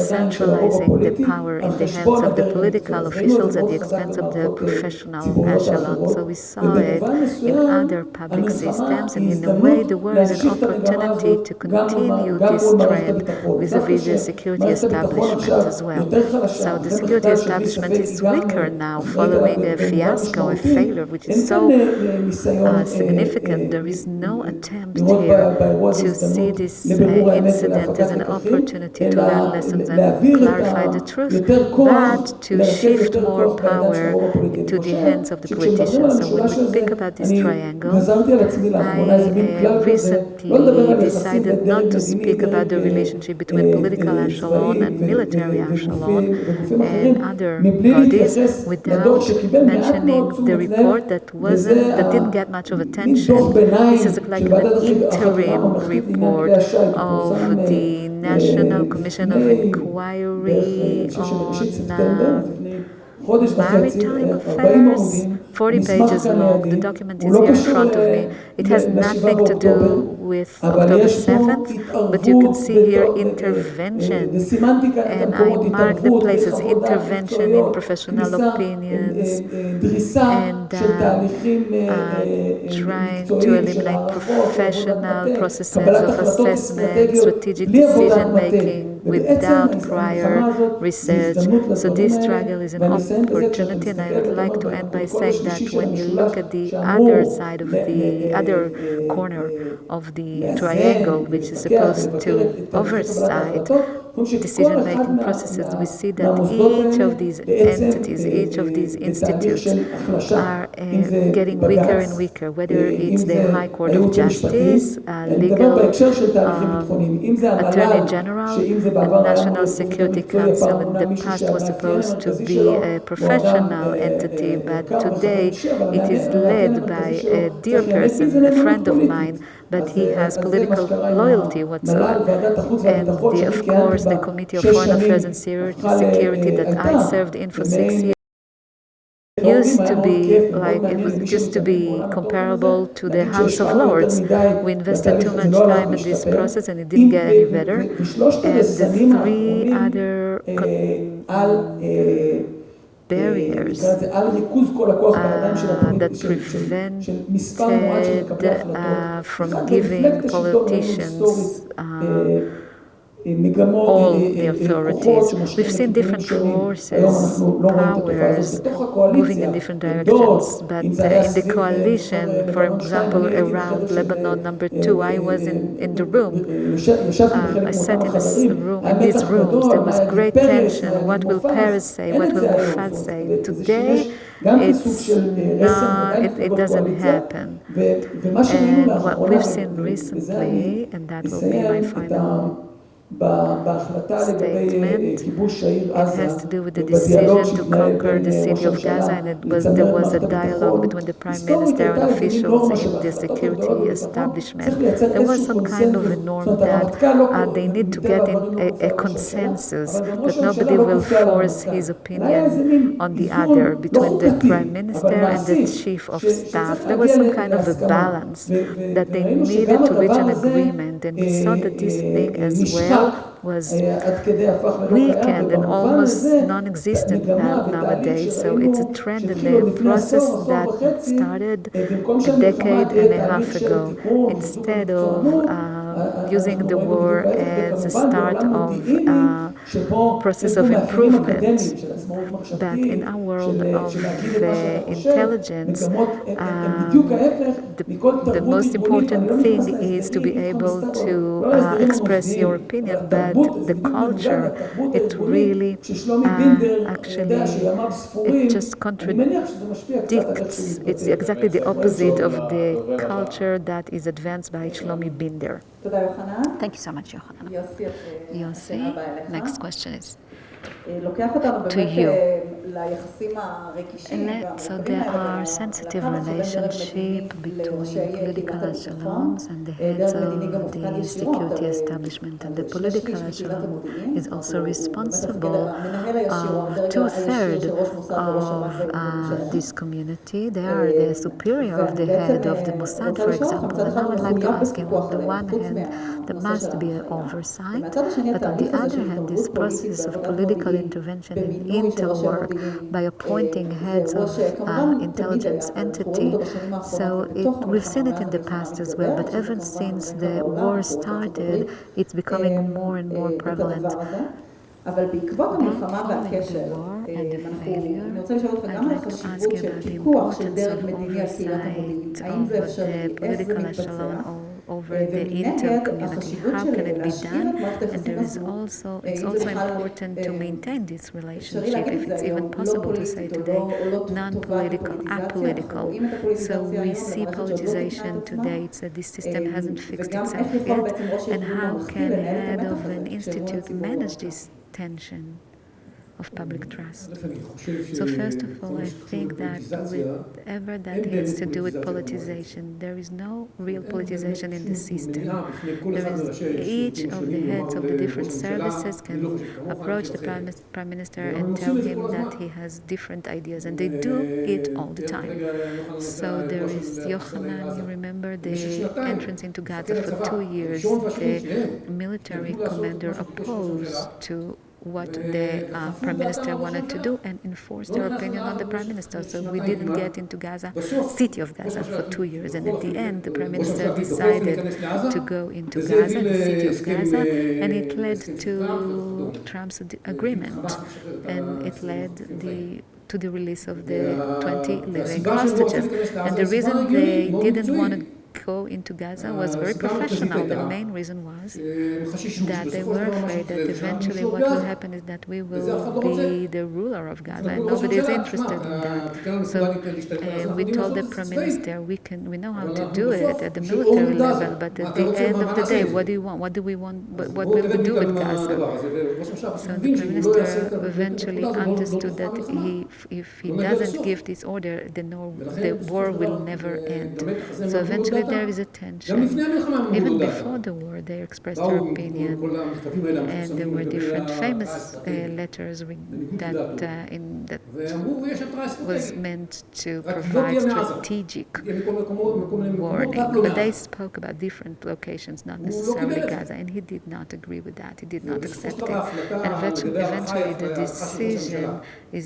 centralizing the power in the hands of the political officials at the expense of the professional echelon. So we saw it in other public systems, and in a way there was an opportunity to continue this trend vis-a-vis the security establishment as well. So the security establishment is weaker now following a fiasco, a failure, which is so significant. There is no attempt here to see this incident as an opportunity to learn lessons and clarify the truth, but to shift more power into the hands of the politicians. So when we think about this triangle, I recently decided not to speak about the relationship between political echelon and military echelon and other bodies without mentioning the report that didn't get much of attention. This is like an interim report of the National Commission of Inquiry on Maritime Affairs, 40 pages long. The document is here in front of me. It has nothing to do with October 7th, but you can see here interventions, and I mark the places: intervention in professional opinions, and trying to eliminate professional processes of assessment, strategic decision-making without prior research. So this struggle is an opportunity, and I would like to end by saying that when you look at the other side of the other corner of the triangle, which is supposed to oversight decision-making processes, we see that each of these entities, each of these institutes are getting weaker and weaker, whether it's the High Court of Justice, legal Attorney General, and National Security Council. In the past was supposed to be a professional entity, but today it is led by a dear person, a friend of mine, but he has political loyalty whatsoever. And of course, the Committee of Foreign Affairs and Security that I served in for 6 years used to be like, it was just to be comparable to the House of Lords. We invested too much time in this process and it didn't get any better. And the three other barriers that prevented from giving politicians all the authorities. We've seen different forces, powers moving in different directions, but in the coalition, for example, around Lebanon number 2, I was in the room. I sat in these rooms. There was great tension. What will Paris say? What will Mossad say? Today, it doesn't happen. And what we've seen recently, and that will be my final statement, it has to do with the decision to conquer the city of Gaza, and there was a dialogue between the Prime Minister and officials in the security establishment. There was some kind of a norm that they need to get in a consensus, that nobody will force his opinion on the other, between the Prime Minister and the Chief of Staff. There was some kind of a balance that they needed to reach an agreement, and we saw that this thing as well was weakened and almost non-existent nowadays. So it's a trend and a process that started a decade and a half ago. Instead of using the war as a start of a process of improvement, but in our world of intelligence, the most important thing is to be able to express your opinion, but the culture, it really actually, it just contradicts. It's exactly the opposite of the culture that is advanced by Shlomi Binder. Thank you so much, Yohana. Yossi, next question is to you. So there are sensitive relationships between political echelons and the heads of the security establishment, and the political echelon is also responsible of 2/3 of this community. They are the superior of the head of the Mossad, for example. And now I'd like to ask you, on the one hand, there must be an oversight, but on the other hand, this process of political intervention in intel work by appointing heads of intelligence entity. So we've seen it in the past as well, but ever since the war started, it's becoming more and more prevalent. Following the war and the failure, I'd like to ask you about the importance of oversight of the political echelon over the intel community. How can it be done? And it's also important to maintain this relationship, if it's even possible to say today, non-political, apolitical. So we see politicization today. It's that this system hasn't fixed itself yet. And how can the head of an institute manage this tension of public trust? So first of all, I think that whatever that has to do with politicization, there is no real politicization in the system. There is each of the heads of the different services can approach the Prime Minister and tell him that he has different ideas, and they do it all the time. So there is Yohana, you remember the entrance into Gaza for 2 years. The military commander opposed to what the Prime Minister wanted to do and enforce their opinion on the Prime Minister. So we didn't get into Gaza, city of Gaza, for 2 years. And at the end, the Prime Minister decided to go into Gaza, the city of Gaza, and it led to Trump's agreement. And it led to the release of the 20 living hostages. And the reason they didn't want to go into Gaza was very professional. The main reason was that they were afraid that eventually what will happen is that we will be the ruler of Gaza, and nobody is interested in that. So we told the Prime Minister, we know how to do it at the military level, but at the end of the day, what do you want? What do we want? What will we do with Gaza? So the Prime Minister eventually understood that if he doesn't give this order, the war will never end. So eventually there is a tension. Even before the war, they expressed their opinion, and there were different famous letters that was meant to provide strategic warning. But they spoke about different locations, not necessarily Gaza, and he did not agree with that. He did not accept it. And eventually, the decision is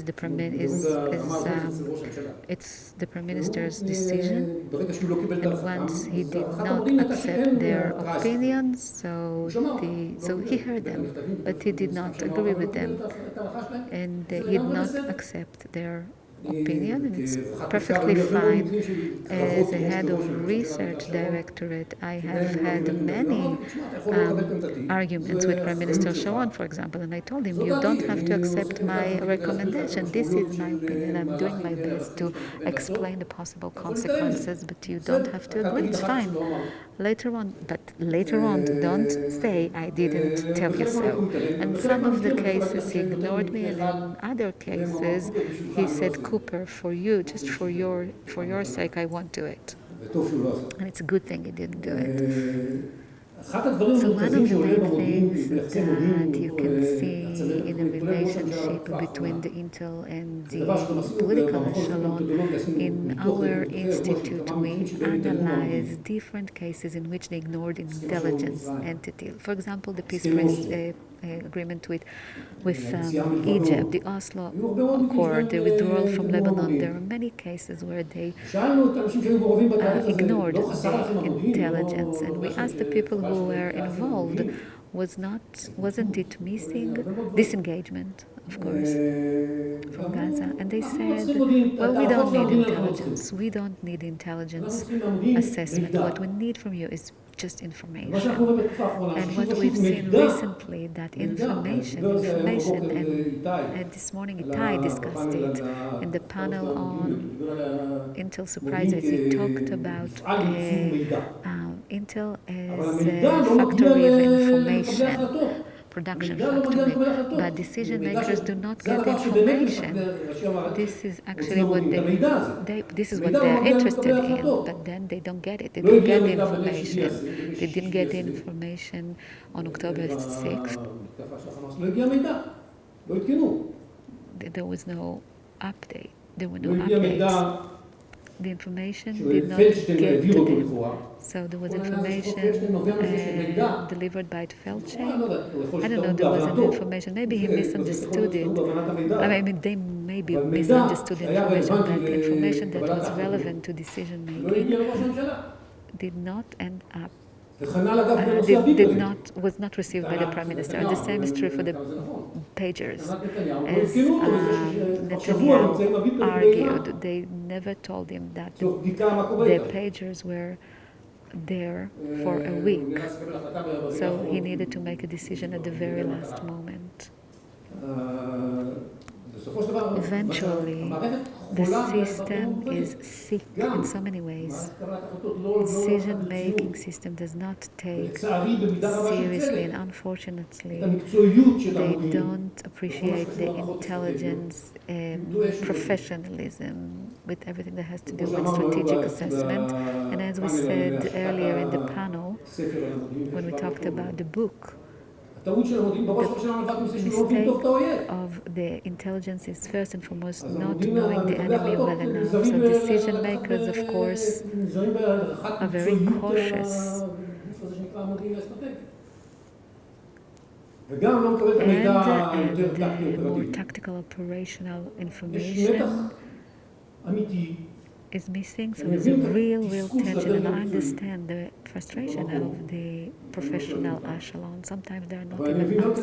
it's the Prime Minister's decision. And once he did not accept their opinions, so he heard them, but he did not agree with them, and he did not accept their opinion, and it's perfectly fine. As a head of research directorate, I have had many arguments with Prime Minister Sharon, for example, and I told him, you don't have to accept my recommendation. This is my opinion. I'm doing my best to explain the possible consequences, but you don't have to agree. It's fine. Later on, don't say I didn't tell you so. And some of the cases he ignored me, and in other cases he said, Cooper, for you, just for your sake, I won't do it. And it's a good thing he didn't do it. So one of the main things that you can see in the relationship between the intel and the political echelon, in our institute we analyze different cases in which they ignored intelligence entity. For example, the peace agreement with Egypt, the Oslo Accord, the withdrawal from Lebanon. There are many cases where they ignored the intelligence, and we asked the people who were involved, wasn't it missing disengagement, of course, from Gaza? And they said, well, we don't need intelligence. We don't need intelligence assessment. What we need from you is just information. And what we've seen recently, that information, and this morning Itai discussed it in the panel on Intel Surprises. He talked about Intel as a factory of information, production factory, but decision makers do not get information. This is actually what this is what they're interested in, but then they don't get it. They don't get the information. They didn't get the information on October 6th. There was no update. There were no updates. The information did not get to them. So there was information delivered by Feldchain. I don't know, there wasn't information. Maybe he misunderstood it. I mean, they maybe misunderstood the information, but the information that was relevant to decision making did not end up, was not received by the Prime Minister. And the same is true for the pagers. As Netanel argued, they never told him that the pagers were there for a week. So he needed to make a decision at the very last moment. Eventually, the system is sick in so many ways. Decision-making system does not take seriously, and unfortunately, they don't appreciate the intelligence and professionalism with everything that has to do with strategic assessment. And as we said earlier in the panel, when we talked about the book, the mistake of the intelligence is first and foremost not knowing the enemy well enough. So decision makers, of course, are very cautious. And more tactical operational information is missing, so there's a real tension, and I understand the frustration of the professional echelon. Sometimes there are not even enough,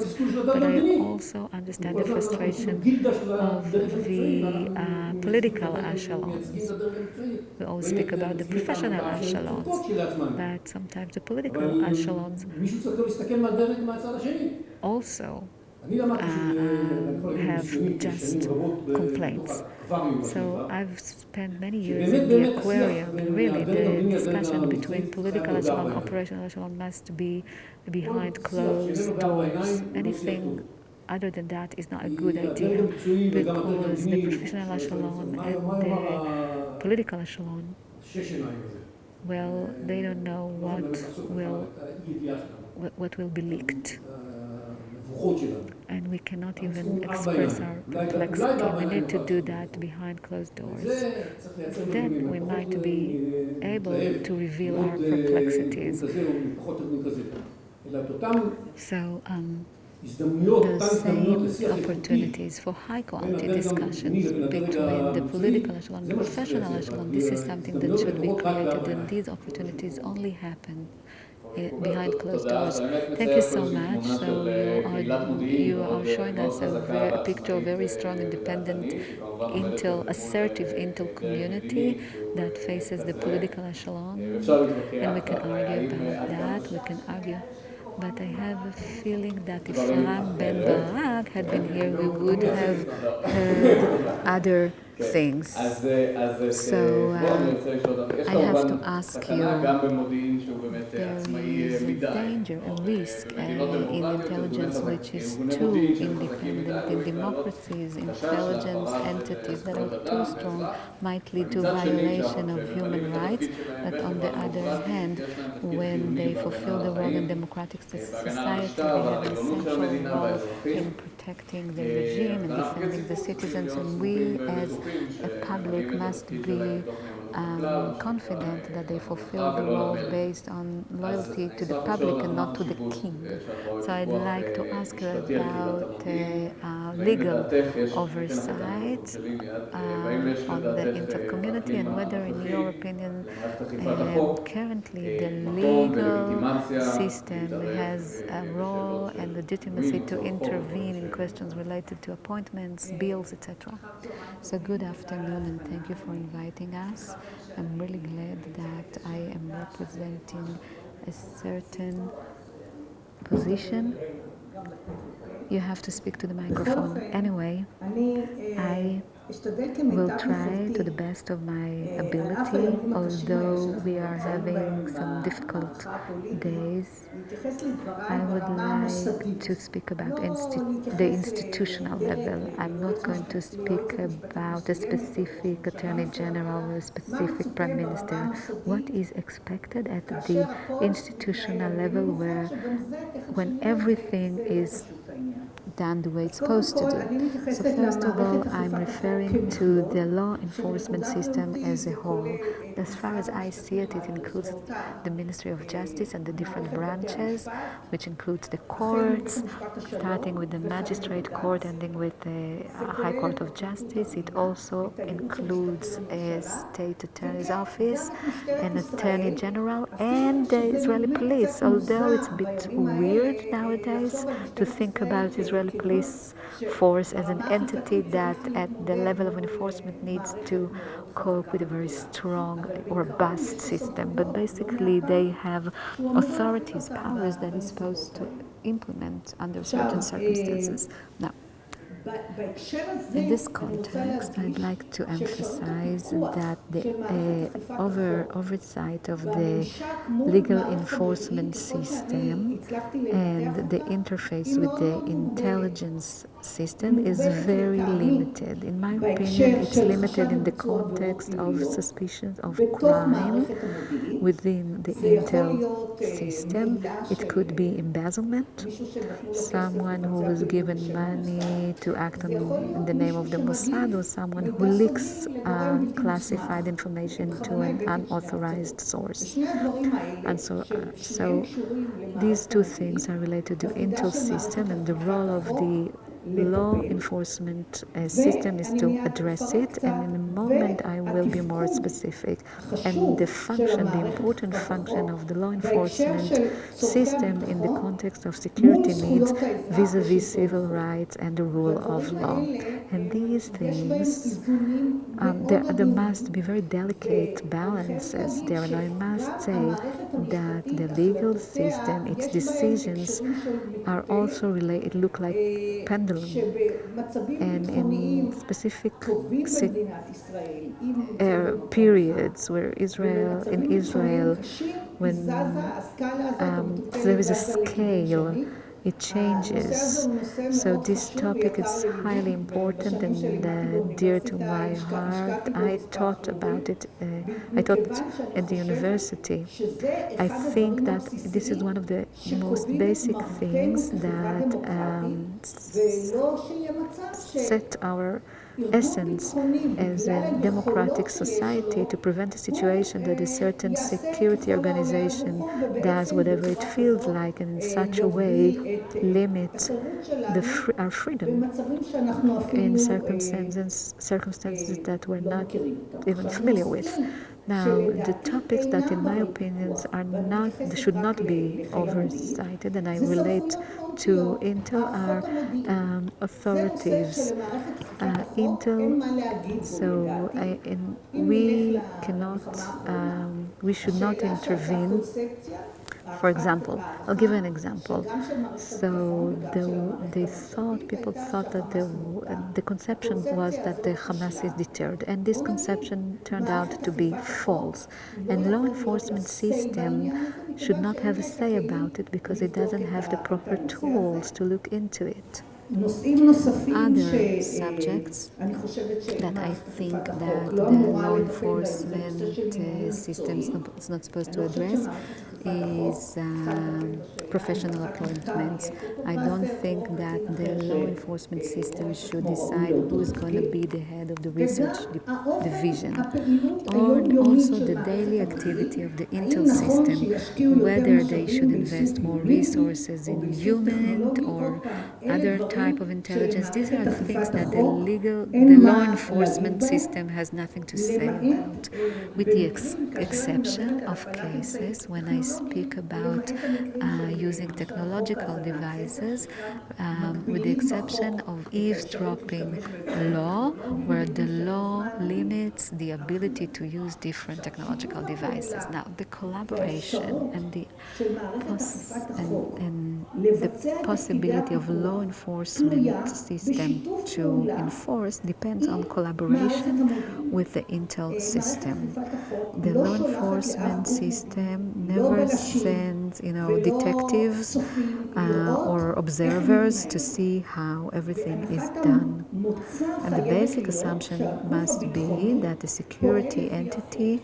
but I also understand the frustration of the political echelons. We always speak about the professional echelons, but sometimes the political echelons also have just complaints. So I've spent many years in the aquarium, and really the discussion between political echelon and operational echelon must be behind closed doors. Anything other than that is not a good idea, because the professional echelon and the political echelon well, they don't know what will be leaked. And we cannot even express our perplexity. We need to do that behind closed doors. Then we might be able to reveal our perplexities. So, the same opportunities for high quality discussions between the political echelon and the professional echelon. This is something that should be created, and these opportunities only happen behind closed doors. Thank you so much. So you are showing us a picture of very strong, independent, assertive Intel community that faces the political echelon, and we can argue about that. We can argue. But I have a feeling that if Ram Ben Barak had been here, we would have heard other things. So I have to ask you, there is a danger, a risk in intelligence which is too independent. In democracies, intelligence entities that are too strong might lead to violation of human rights, but on the other hand, when they fulfill the role in democratic society, they have an essential role in protecting the regime and defending the citizens, and we as a public must be confident that they fulfill the role based on loyalty to the public and not to the king. So I'd like to ask you about legal oversight on the Intel community, and whether, in your opinion, currently the legal system has a role and legitimacy to intervene in questions related to appointments, bills, etc. So good afternoon, and thank you for inviting us. I'm really glad that I am representing a certain position. You have to speak to the microphone. Anyway, I will try to the best of my ability, although we are having some difficult days. I would like to speak about the institutional level. I'm not going to speak about a specific Attorney General or a specific Prime Minister. What is expected at the institutional level when everything is done the way it's supposed to do. So first of all, I'm referring to the law enforcement system as a whole. As far as I see it, it includes the Ministry of Justice and the different branches, which includes the courts, starting with the Magistrate Court, ending with the High Court of Justice. It also includes a State Attorney's Office, an Attorney General, and the Israeli police, although it's a bit weird nowadays to think about Israeli police force as an entity that at the level of enforcement needs to cope with a very strong, robust system. But basically they have authorities, powers that is supposed to implement under certain circumstances. Now, in this context, I'd like to emphasize that the oversight of the legal enforcement system and the interface with the intelligence system is very limited. In my opinion, it's limited in the context of suspicions of crime within the Intel system. It could be embezzlement, someone who was given money to act in the name of the Mossad, or someone who leaks classified information to an unauthorized source. And so these two things are related to Intel system, and the role of the law enforcement system is to address it, and in a moment I will be more specific. And the function, the important function of the law enforcement system in the context of security needs vis-a-vis civil rights and the rule of law. And these things, there must be very delicate balances there, and I must say that the legal system, its decisions are also related, look like pendulum, and in specific periods where in Israel, when there is a scale it changes. So this topic is highly important and dear to my heart. I taught about it. I taught at the university. I think that this is one of the most basic things that set our essence as a democratic society to prevent a situation that a certain security organization does whatever it feels like and in such a way limit our freedom in circumstances that we're not even familiar with. Now, the topics that, in my opinions, should not be oversighted, and I relate to Intel, are authorities. Intel, so we should not intervene. For example, I'll give an example. So people thought that the conception was that the Hamas is deterred, and this conception turned out to be false. And law enforcement system should not have a say about it because it doesn't have the proper tools to look into it. Other subjects that I think that the law enforcement system is not supposed to address is professional appointments. I don't think that the law enforcement system should decide who is going to be the head of the research division, or also the daily activity of the Intel system, whether they should invest more resources in human or other type of intelligence. These are things that the law enforcement system has nothing to say about, with the exception of cases when I speak about using technological devices, with the exception of eavesdropping law, where the law limits the ability to use different technological devices. Now, the collaboration and the possibility of law enforcement system to enforce depends on collaboration with the Intel system. The law enforcement system never sends, detectives or observers to see how everything is done. And the basic assumption must be that the security entity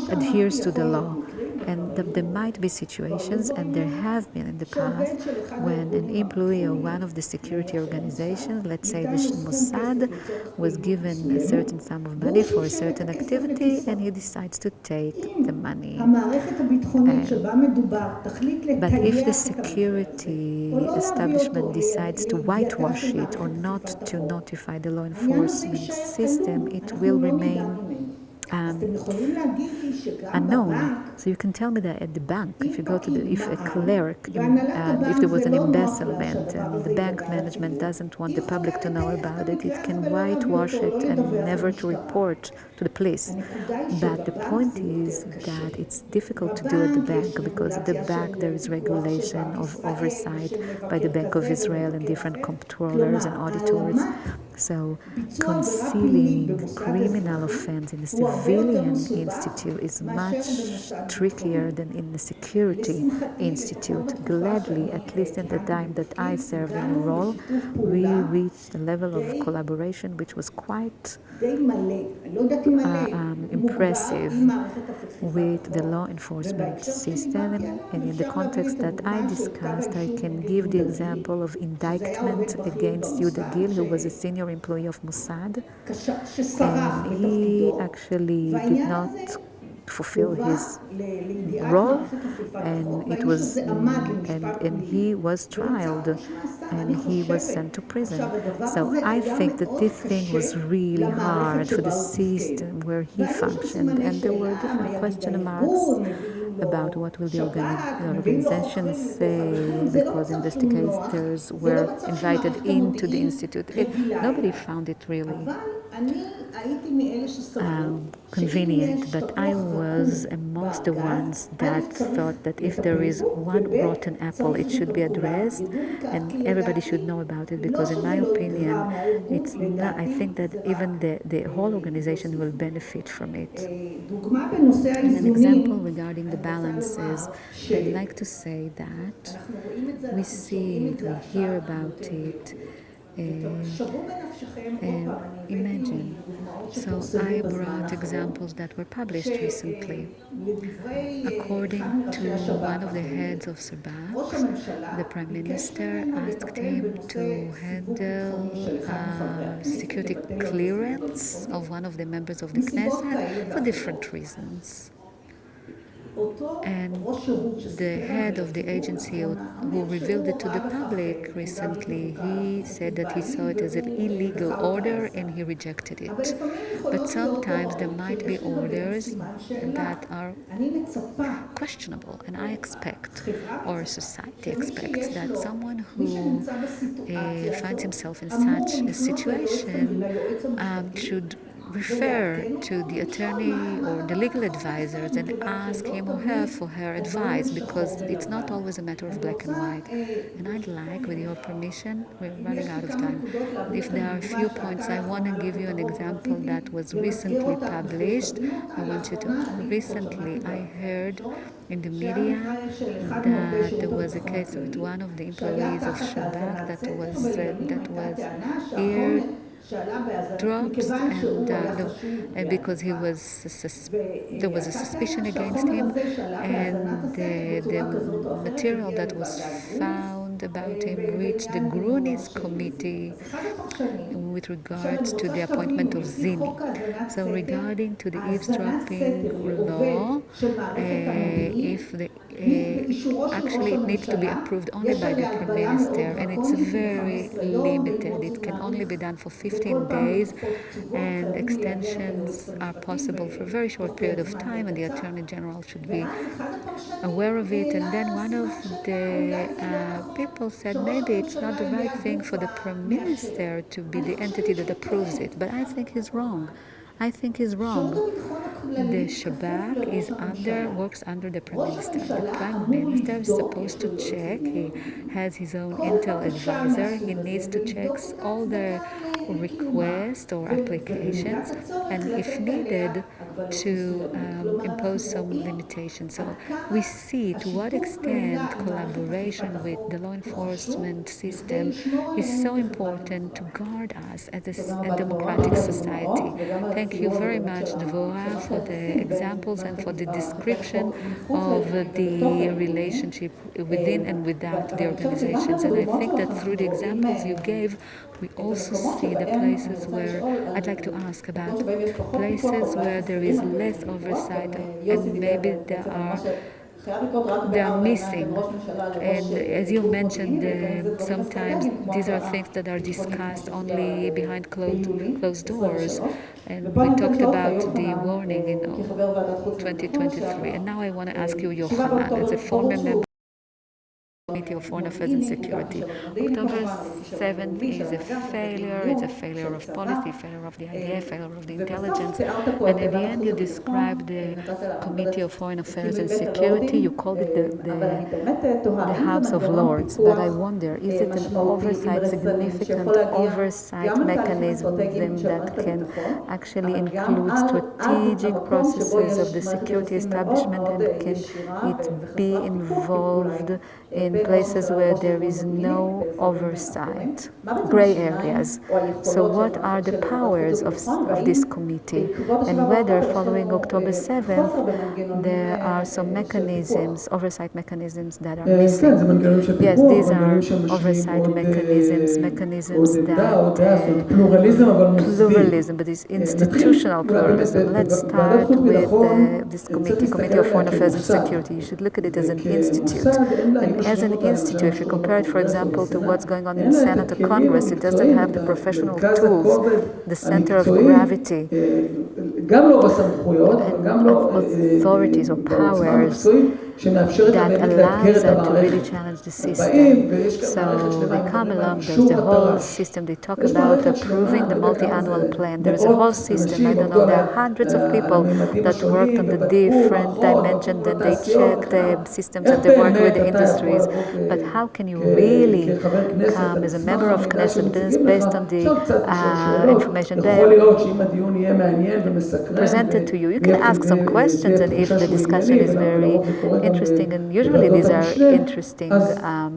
adheres to the law. And there might be situations, and there have been in the past, when an employee of one of the security organizations, let's say the Mossad, was given a certain sum of money for a certain activity, and he decides to take the money. But if the security establishment decides to whitewash it or not to notify the law enforcement system, it will remain unknown. So you can tell me that at the bank, if you go to if a clerk, if there was an embezzlement and the bank management doesn't want the public to know about it, it can whitewash it and never to report to the police. But the point is that it's difficult to do at the bank, because at the bank there is regulation of oversight by the Bank of Israel and different controllers and auditors. So concealing criminal offense in the civilian institute is much trickier than in the security institute. Gladly, at least at the time that I served in the role, we reached a level of collaboration which was quite impressive with the law enforcement system. And in the context that I discussed, I can give the example of indictment against Yehuda Gil, who was a senior employee of Mossad, and he actually did not fulfill his role, and it was and he was trialed and he was sent to prison. So I think that this thing was really hard for the system where he functioned, and there were different question marks about what will the organization say, because investigators were invited into the institute. Nobody found it really convenient, but I was amongst the ones that thought that if there is one rotten apple, it should be addressed, and everybody should know about it, because in my opinion, it's not, I think that even the whole organization will benefit from it. An example regarding the balances, I'd like to say that we see it, we hear about it. Imagine. So I brought examples that were published recently. According to one of the heads of Orbach, the Prime Minister asked him to handle security clearance of one of the members of the Knesset for different reasons. And the head of the agency who revealed it to the public recently, he said that he saw it as an illegal order and he rejected it. But sometimes there might be orders that are questionable, and I expect, or society expects, that someone who finds himself in such a situation should refer to the attorney or the legal advisors and ask him or her for her advice, because it's not always a matter of black and white. And I'd like, with your permission, we're running out of time, if there are a few points, I want to give you an example that was recently published. I want you to, recently I heard in the media that there was a case with one of the employees of Shabbat that was ear drops, and because he was there was a suspicion against him, and the material that was found about him reached the Grunis committee with regards to the appointment of Zeevi. So regarding to the eavesdropping law, if the actually it needs to be approved only by the Prime Minister, and it's very limited. It can only be done for 15 days, and extensions are possible for a very short period of time, and the Attorney General should be aware of it. And then one of the people said maybe it's not the right thing for the Prime Minister to be the entity that approves it, but I think he's wrong. The Shabbat works under the Prime Minister. The Prime Minister is supposed to check. He has his own intel advisor. He needs to check all the requests or applications, and if needed, to impose some limitations. So we see to what extent collaboration with the law enforcement system is so important to guard us as a democratic society. Thank you very much, Devorah, for the examples and for the description of the relationship within and without the organizations. And I think that through the examples you gave, we also see the places where, I'd like to ask about places where there is less oversight, and maybe they are missing. And as you mentioned, sometimes these are things that are discussed only behind closed doors. And we talked about the warning in 2023. And now I want to ask you, Yohana, as a former member Committee of Foreign Affairs and Security. October 7th is a failure. It's a failure of policy, failure of the idea, failure of the intelligence. And at the end, you described the Committee of Foreign Affairs and Security. You called it the House of Lords. But I wonder, is it an oversight, significant oversight mechanism that can actually include strategic processes of the security establishment, and can it be involved in places where there is no oversight, gray areas? So what are the powers of this committee, and whether following October 7th there are some mechanisms, oversight mechanisms that are missing? Yes, these are oversight mechanisms that pluralism, but it's institutional pluralism. Let's start with this Committee of Foreign Affairs and Security. You should look at it as an institute. And as an institute, if you compare it, for example, to what's going on in Senate or Congress, it doesn't have the professional tools, the center of gravity, and authorities or powers that allows them to really challenge the system. So they come along, there's the whole system, they talk about approving the multi-annual plan. There's a whole system, I don't know, there are hundreds of people that worked on the different dimensions, and they check the systems and they work with the industries. But how can you really come as a member of Knesset based on the information there presented to you? You can ask some questions, and if the discussion is very interesting, and usually these are interesting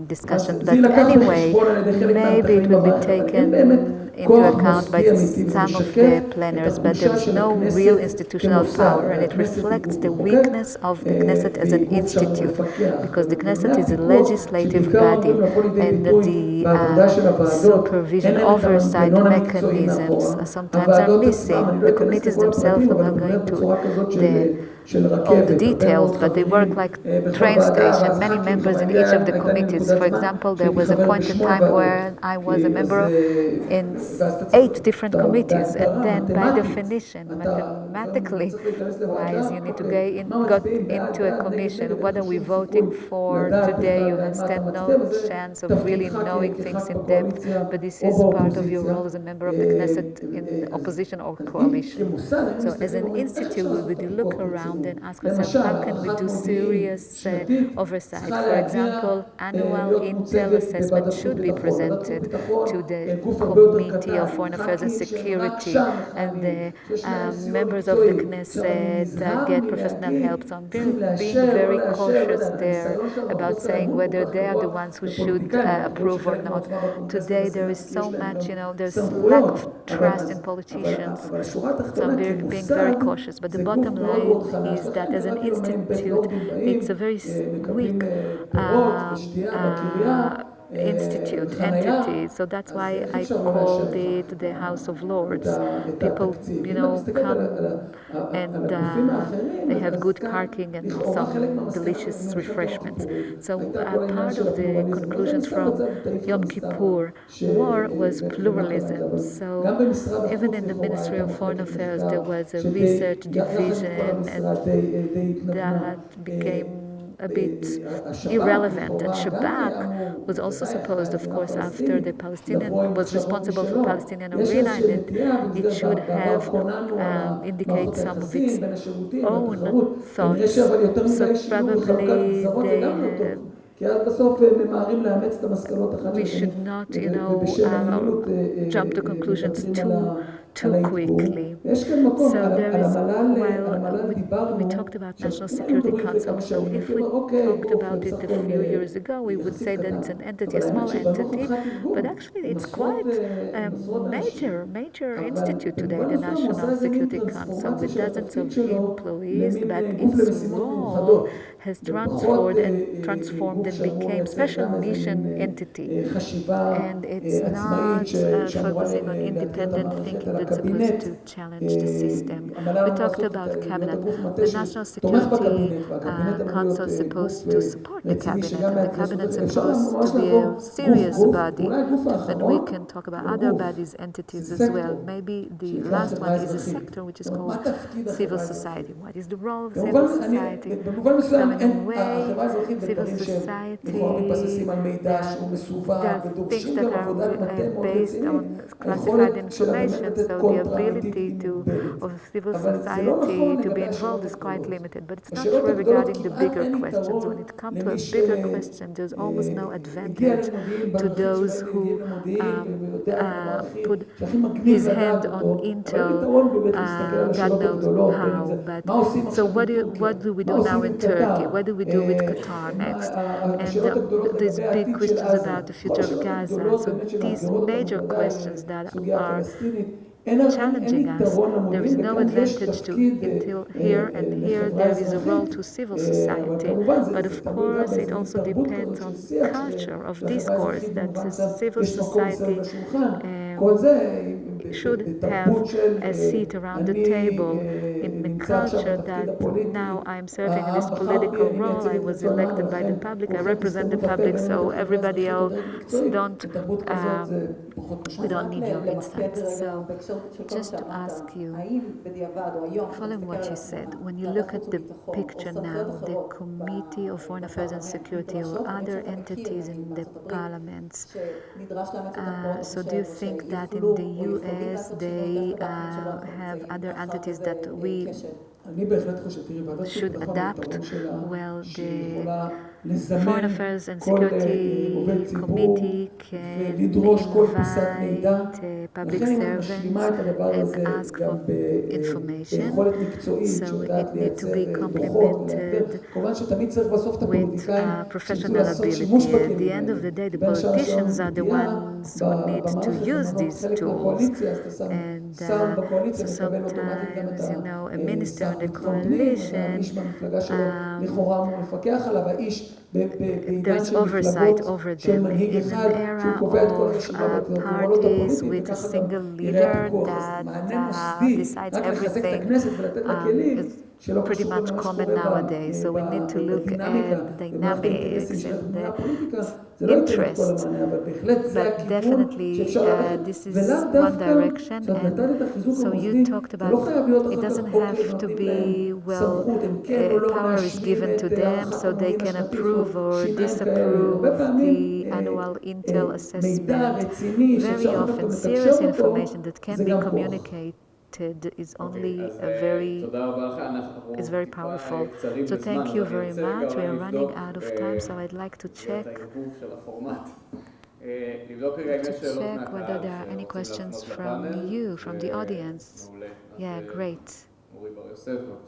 discussions, but anyway, maybe it will be taken into account by some of the planners, but there is no real institutional power, and it reflects the weakness of the Knesset as an institute, because the Knesset is a legislative body, and the supervision oversight mechanisms sometimes are missing. The committees themselves are not going to all the details, but they work like train station. Many members in each of the committees. For example, there was a point in time where I was a member in 8 different committees, and then by definition, mathematically wise, you need to go into a commission. What are we voting for today? You stand no chance of really knowing things in depth, but this is part of your role as a member of the Knesset in opposition or coalition. So as an institute, we would look around and ask ourselves, how can we do serious oversight? For example, annual intel assessment should be presented to the Committee of Foreign Affairs and Security, and the members of the Knesset get professional help. So I'm being very cautious there about saying whether they are the ones who should approve or not. Today there is so much, there's lack of trust in politicians, so I'm being very cautious. But the bottom line is that as an institute, it's a very weak entity. So that's why I called it the House of Lords. People, come and they have good parking and some delicious refreshments. So part of the conclusions from Yom Kippur War was pluralism. So even in the Ministry of Foreign Affairs, there was a research division, and that became a bit irrelevant. And Shabak was also supposed, of course, after the Palestinian was responsible for Palestinian arena, and it should have indicate some of its own thoughts. So probably we should not, jump to conclusions too quickly. So there is, while we talked about National Security Council, so if we talked about it a few years ago, we would say that it's an entity, a small entity, but actually it's quite a major institute today, the National Security Council, with dozens of employees, but its role has transformed and became special mission entity, and it's not focusing on independent thinking that's supposed to challenge the system. We talked about cabinet. The National Security Council is supposed to support the cabinet, and the cabinet is supposed to be a serious body, and we can talk about other bodies, entities as well. Maybe the last one is a sector which is called civil society. What is the role of civil society? So in a way, civil society, there are things that are based on classified information, so the ability of civil society to be involved is quite limited. But it's not true regarding the bigger questions. When it comes to a bigger question, there's almost no advantage to those who put his hand on intel, God knows how. But so what do we do now in Turkey? What do we do with Qatar next? And these big questions about the future of Gaza. So these major questions that are challenging us, there is no advantage to until here, and here there is a role to civil society. But of course, it also depends on culture of discourse, that the civil society should have a seat around the table in the culture that now I'm serving in this political role, I was elected by the public, I represent the public, so everybody else don't, we don't need your insights. So just to ask you, following what you said, when you look at the picture now, the Committee of Foreign Affairs and Security or other entities in the parliaments, so do you think that in the US they have other entities that we should adapt? Well, the Foreign Affairs and Security Committee can invite public servants and ask for information, so it needs to be complemented with professional ability. At the end of the day, the politicians are the ones who need to use these tools. And so sometimes, you know, a minister in the coalition, there's oversight over them. In an era of parties with a single leader that decides everything, it's pretty much common nowadays. So we need to look at the dynamics and the interests. But definitely this is one direction. And so you talked about it doesn't have to be, well, power is given to them so they can approve or disapprove the annual intel assessment. Very often serious information that can be communicated is only is very powerful. So thank you very much. We are running out of time, so I'd like to check whether there are any questions from you, from the audience. Yeah, great.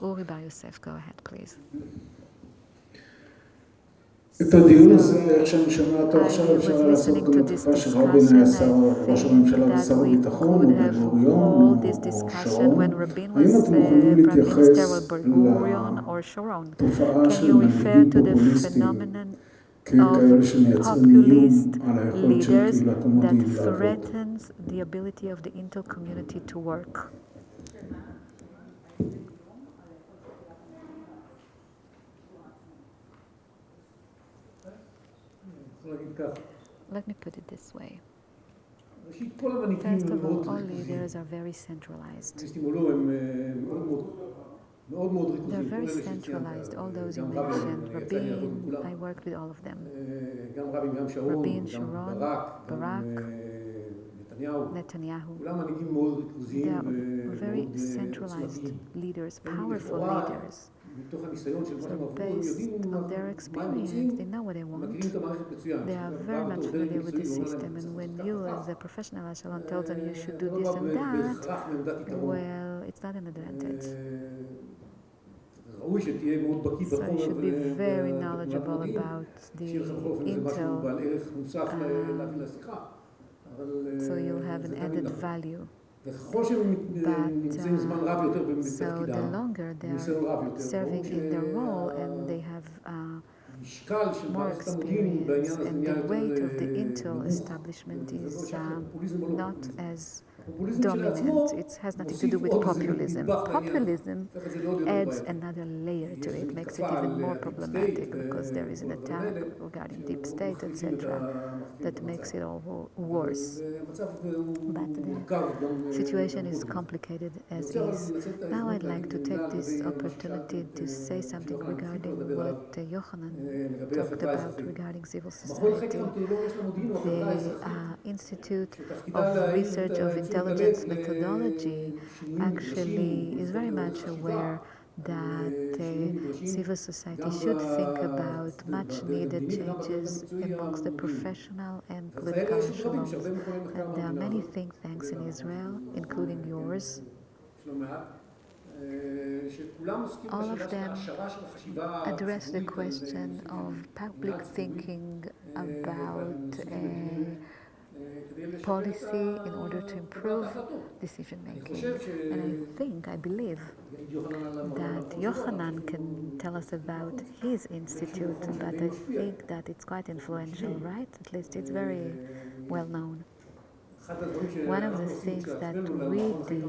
Uri Bar Yosef, go ahead, please. את הדיון הזה, איך שאני שומע אותו עכשיו, אפשר לעשות גם בתקופה שרבין היה שר ראש הממשלה ושר הביטחון, או בן-גוריון, או שרון. האם אתם יכולים להתייחס לתופעה של מנהיגים פופוליסטיים ככאלה שמייצרים איום על היכולת של קהילת המודיעין לעבוד? Let me put it this way. First of all leaders are very centralized. They're very centralized, all those you mentioned. Rabin, I worked with all of them. Rabin, Sharon, Barak, Netanyahu. They are very centralized leaders, powerful leaders. So based on their experience, they know what they want. They are very much familiar with the system, and when you as a professional echelon tells them you should do this and that, well, it's not an advantage. So you should be very knowledgeable about the intel, so you'll have an added value. But so the longer they are serving in their role and they have more experience, and the weight of the intel establishment is not as dominant. It has nothing to do with populism. Populism adds another layer to it, makes it even more problematic because there is an attack regarding deep state, etc., that makes it all worse. But the situation is complicated as is. Now I'd like to take this opportunity to say something regarding what Yohana talked about regarding civil society. The Institute of Research of Intelligence Methodology actually is very much aware that civil society should think about much needed changes amongst the professional and political echelons. And there are many think tanks in Israel, including yours. All of them address the question of public thinking about policy in order to improve decision making. And I believe that Yohanan can tell us about his institute, but I think that it's quite influential, right? At least it's very well known. One of the things that we did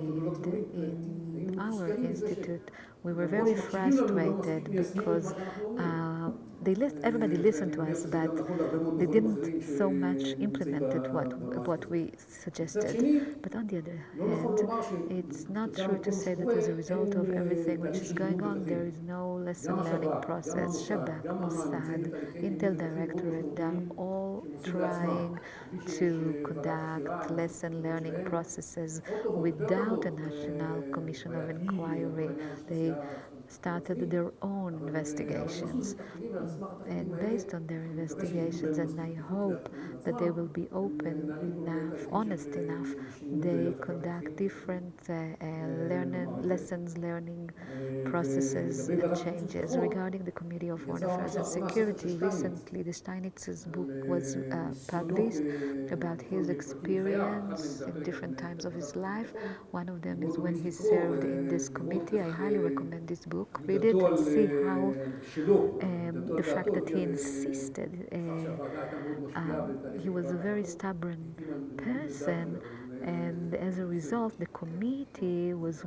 in our institute, we were very frustrated because everybody listened to us, but they didn't so much implemented what we suggested. But on the other hand, it's not true to say that as a result of everything which is going on, there is no lesson learning process. Shabak, Mossad, Intel Directorate, they're all trying to conduct lesson learning processes without a national commission of inquiry. They started their own investigations, and based on their investigations, and I hope that they will be open enough, honest enough, they conduct different lessons learning processes and changes. Regarding the Committee of Foreign Affairs and Security, recently the Steinitz's book was published about his experience in different times of his life. One of them is when he served in this committee. I highly recommend this book. Read it and see how the fact that he insisted, he was a very stubborn person, and as a result, the committee was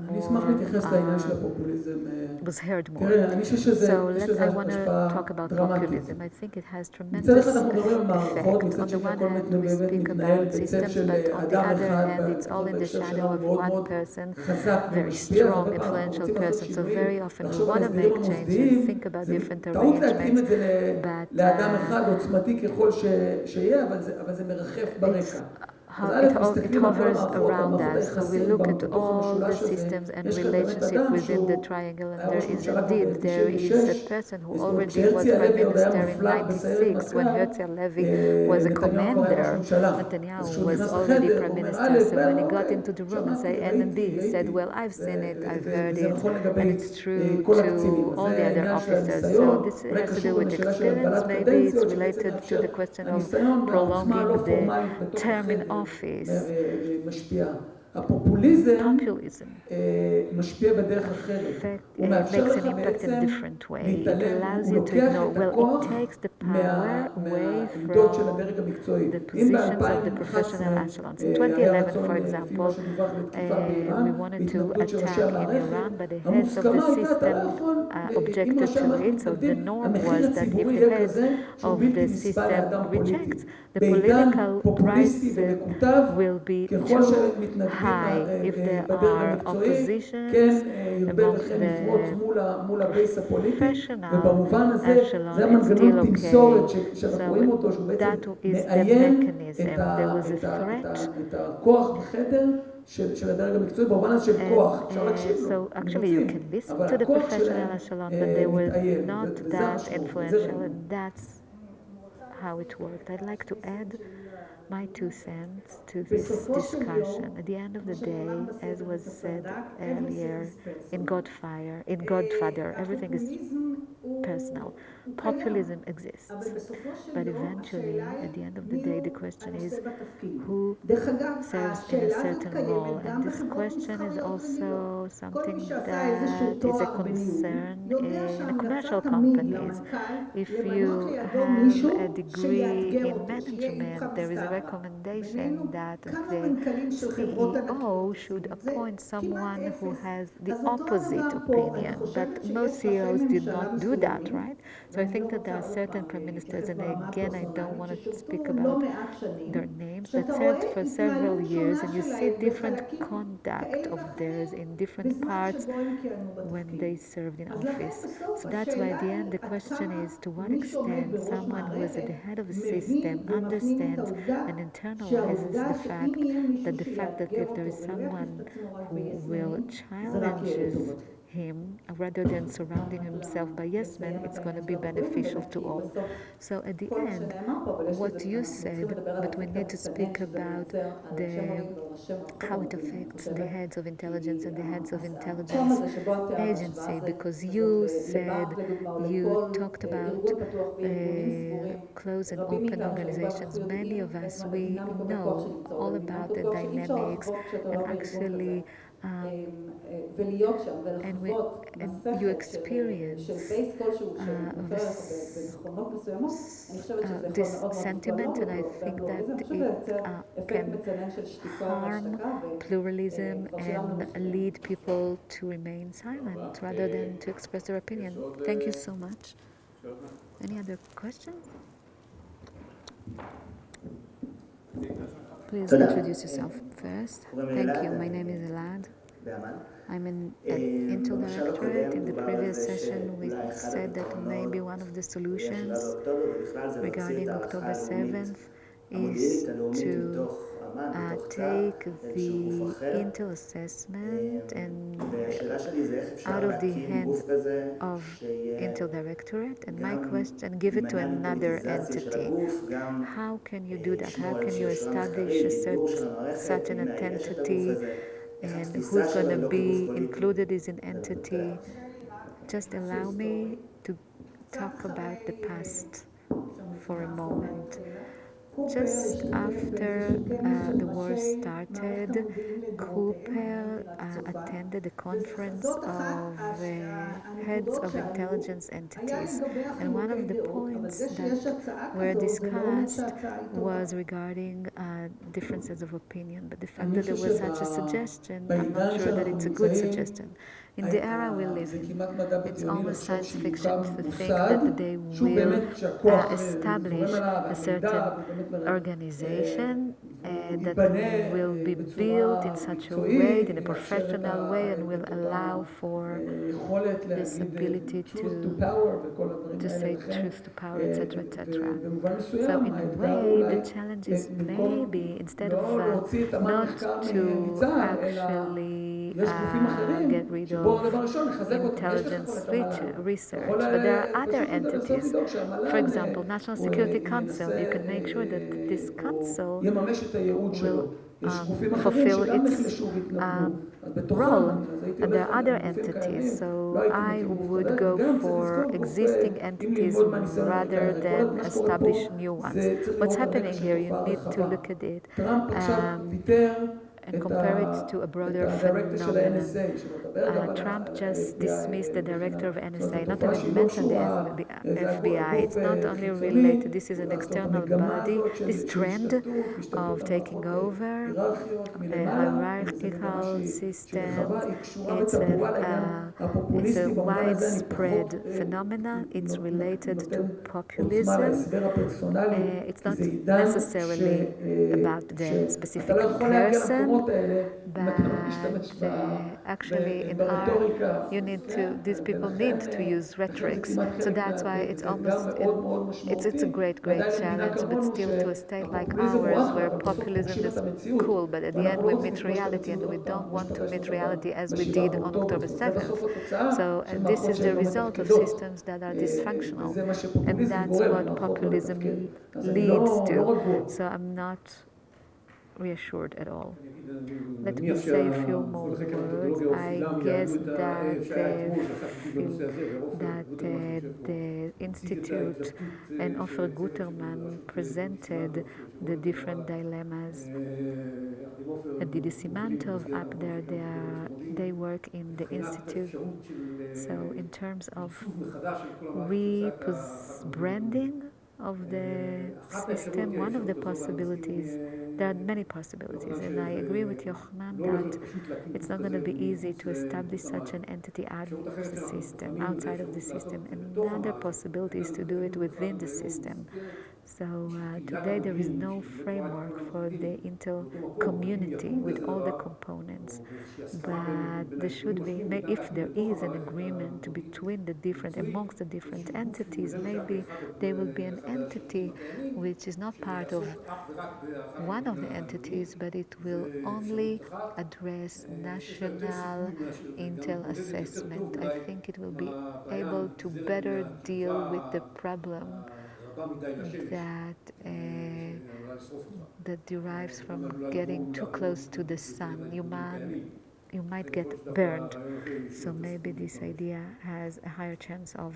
heard more. So I want to talk about populism. I think it has tremendous effect. On the one hand, we speak about systems, but on the other hand, it's all in the shadow of one person, very strong, influential person. So very often we want to make changes, think about different arrangements, but it hovers around us. So we look at all the systems and relationship within the triangle, and there is a person who already was prime minister in '96 when Herzl Levy was a commander. Netanyahu was already prime minister. So when he got into the room and said NMB, he said, "Well, I've seen it, I've heard it, and it's true to all the other officers." So this has to do with experience. Maybe it's related to the question of prolonging the term in office. Populism makes an impact in a different way. It allows you to ignore, well, it takes the power away from the positions of the professional echelons. In 2011, for example, we wanted to attack in Iran, but the heads of the system objected to it. So the norm was that if the heads of the system rejects, the political price will be too high. If there are oppositions amongst the professional echelon, it's still okay. So that is the mechanism. There was a threat. So actually you can listen to the professional echelon, but they were not that influential, and that's how it worked. I'd like to add my 2 cents to this discussion. At the end of the day, as was said earlier, in Godfather, everything is personal. Populism exists, but eventually, at the end of the day, the question is who serves in a certain role, and this question is also something that is a concern in commercial companies. If you have a degree in management, there is a recommendation that the CEO should appoint someone who has the opposite opinion, but most CEOs did not do that, right? So I think that there are certain prime ministers, and again, I don't want to speak about their names, that served for several years, and you see different conduct of theirs in different parts when they served in office. So that's why at the end the question is to what extent someone who is at the head of a system understands and internalizes the fact that if there is someone who will challenge him rather than surrounding himself by yes men, it's going to be beneficial to all. So at the end, what you said, but we need to speak about how it affects the heads of intelligence and the heads of intelligence agency, because you talked about closed and open organizations. Many of us, we know all about the dynamics, and actually ולהיות שם and ולחוות you מסכת experience של בייס כלשהו שמבטא בנכונות מסוימות, אני חושבת שזה יכול this מאוד מאוד לפגוע sentiment, and I לנו think בפלורליזם, that פשוט it לייצר אפקט can מצנן של שתיקה harm והשתקה, pluralism וכבר שילמנו and מחירים. lead people to remain silent rather than to express their opinion. Thank you so much. Any other questions? Please introduce yourself first. Thank you. My name is Ilan. I'm at Intel Directorate. In the previous session, we said that maybe one of the solutions regarding October 7th is to take the Intel assessment and out of the hands of Intel Directorate and my question, give it to another entity. How can you do that? How can you establish such an entity, and who's going to be included as an entity? Just allow me to talk about the past for a moment. Just after the war started, Cooper attended a conference of heads of intelligence entities, and one of the points that were discussed was regarding differences of opinion. But the fact that there was such a suggestion, I'm not sure that it's a good suggestion. In the era we live in, it's almost science fiction to think that they will establish a certain organization that will be built in such a way, in a professional way, and will allow for this ability to say truth to power, etc., etc. So in a way, the challenge is maybe instead of not to actually get rid of intelligence research, but there are other entities. For example, National Security Council. You can make sure that this council will fulfill its role, and there are other entities. So I would go for existing entities rather than establish new ones. What's happening here? You need to look at it and compare it to a broader phenomenon. Trump just dismissed the director of NSA, not even mentioned the FBI. It's not only related, this is an external body. This trend of taking over a hierarchical system, it's a widespread phenomenon. It's related to populism. It's not necessarily about the specific person, but actually in you need to, these people need to use rhetorics. So that's why it's almost, it's a great challenge, but still to a state like ours where populism is cool, but at the end we meet reality, and we don't want to meet reality as we did on October 7th. So this is the result of systems that are dysfunctional, and that's what populism leads to. So I'm not reassured at all. Let me say a few more words. I guess that the Institute and Ofer Guterman presented the different dilemmas. Didi Simantov up there, they work in the Institute. So in terms of rebranding of the system, one of the possibilities, there are many possibilities, and I agree with Yohana that it's not going to be easy to establish such an entity out of the system, outside of the system. Another possibility is to do it within the system. So today there is no framework for the Intel community with all the components, but there should be, if there is an agreement between the different, amongst the different entities, maybe there will be an entity which is not part of one of the entities, but it will only address national Intel assessment. I think it will be able to better deal with the problem that derives from getting too close to the sun. You might get burned. So maybe this idea has a higher chance of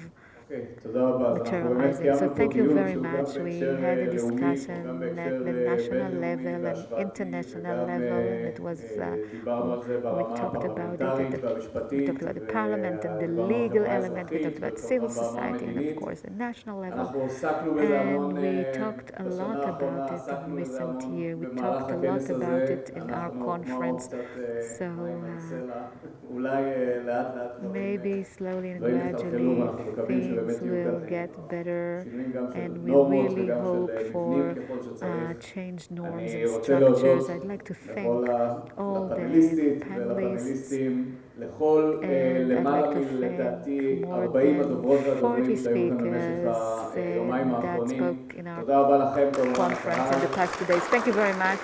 materializing. So thank you very much. We had a discussion at the national level and international level, and it was we talked about it. We talked about the parliament and the legal element. We talked about civil society and of course the national level. And we talked a lot about it in recent year. We talked a lot about it in our conference. So maybe slowly and gradually things will get better, and we really hope for changed norms and structures. I'd like to thank all the panelists, and I'd like to thank more than 40 speakers that spoke in our conference in the past 2 days. Thank you very much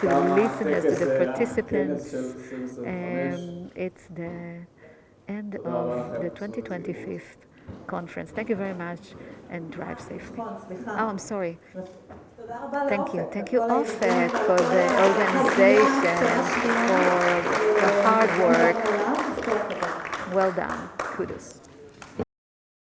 to the listeners, to the participants. It's the end of the 2025 conference. Thank you very much and drive safely. Oh, I'm sorry. Thank you. Thank you, Ofek, for the organization, for the hard work. Well done. Kudos.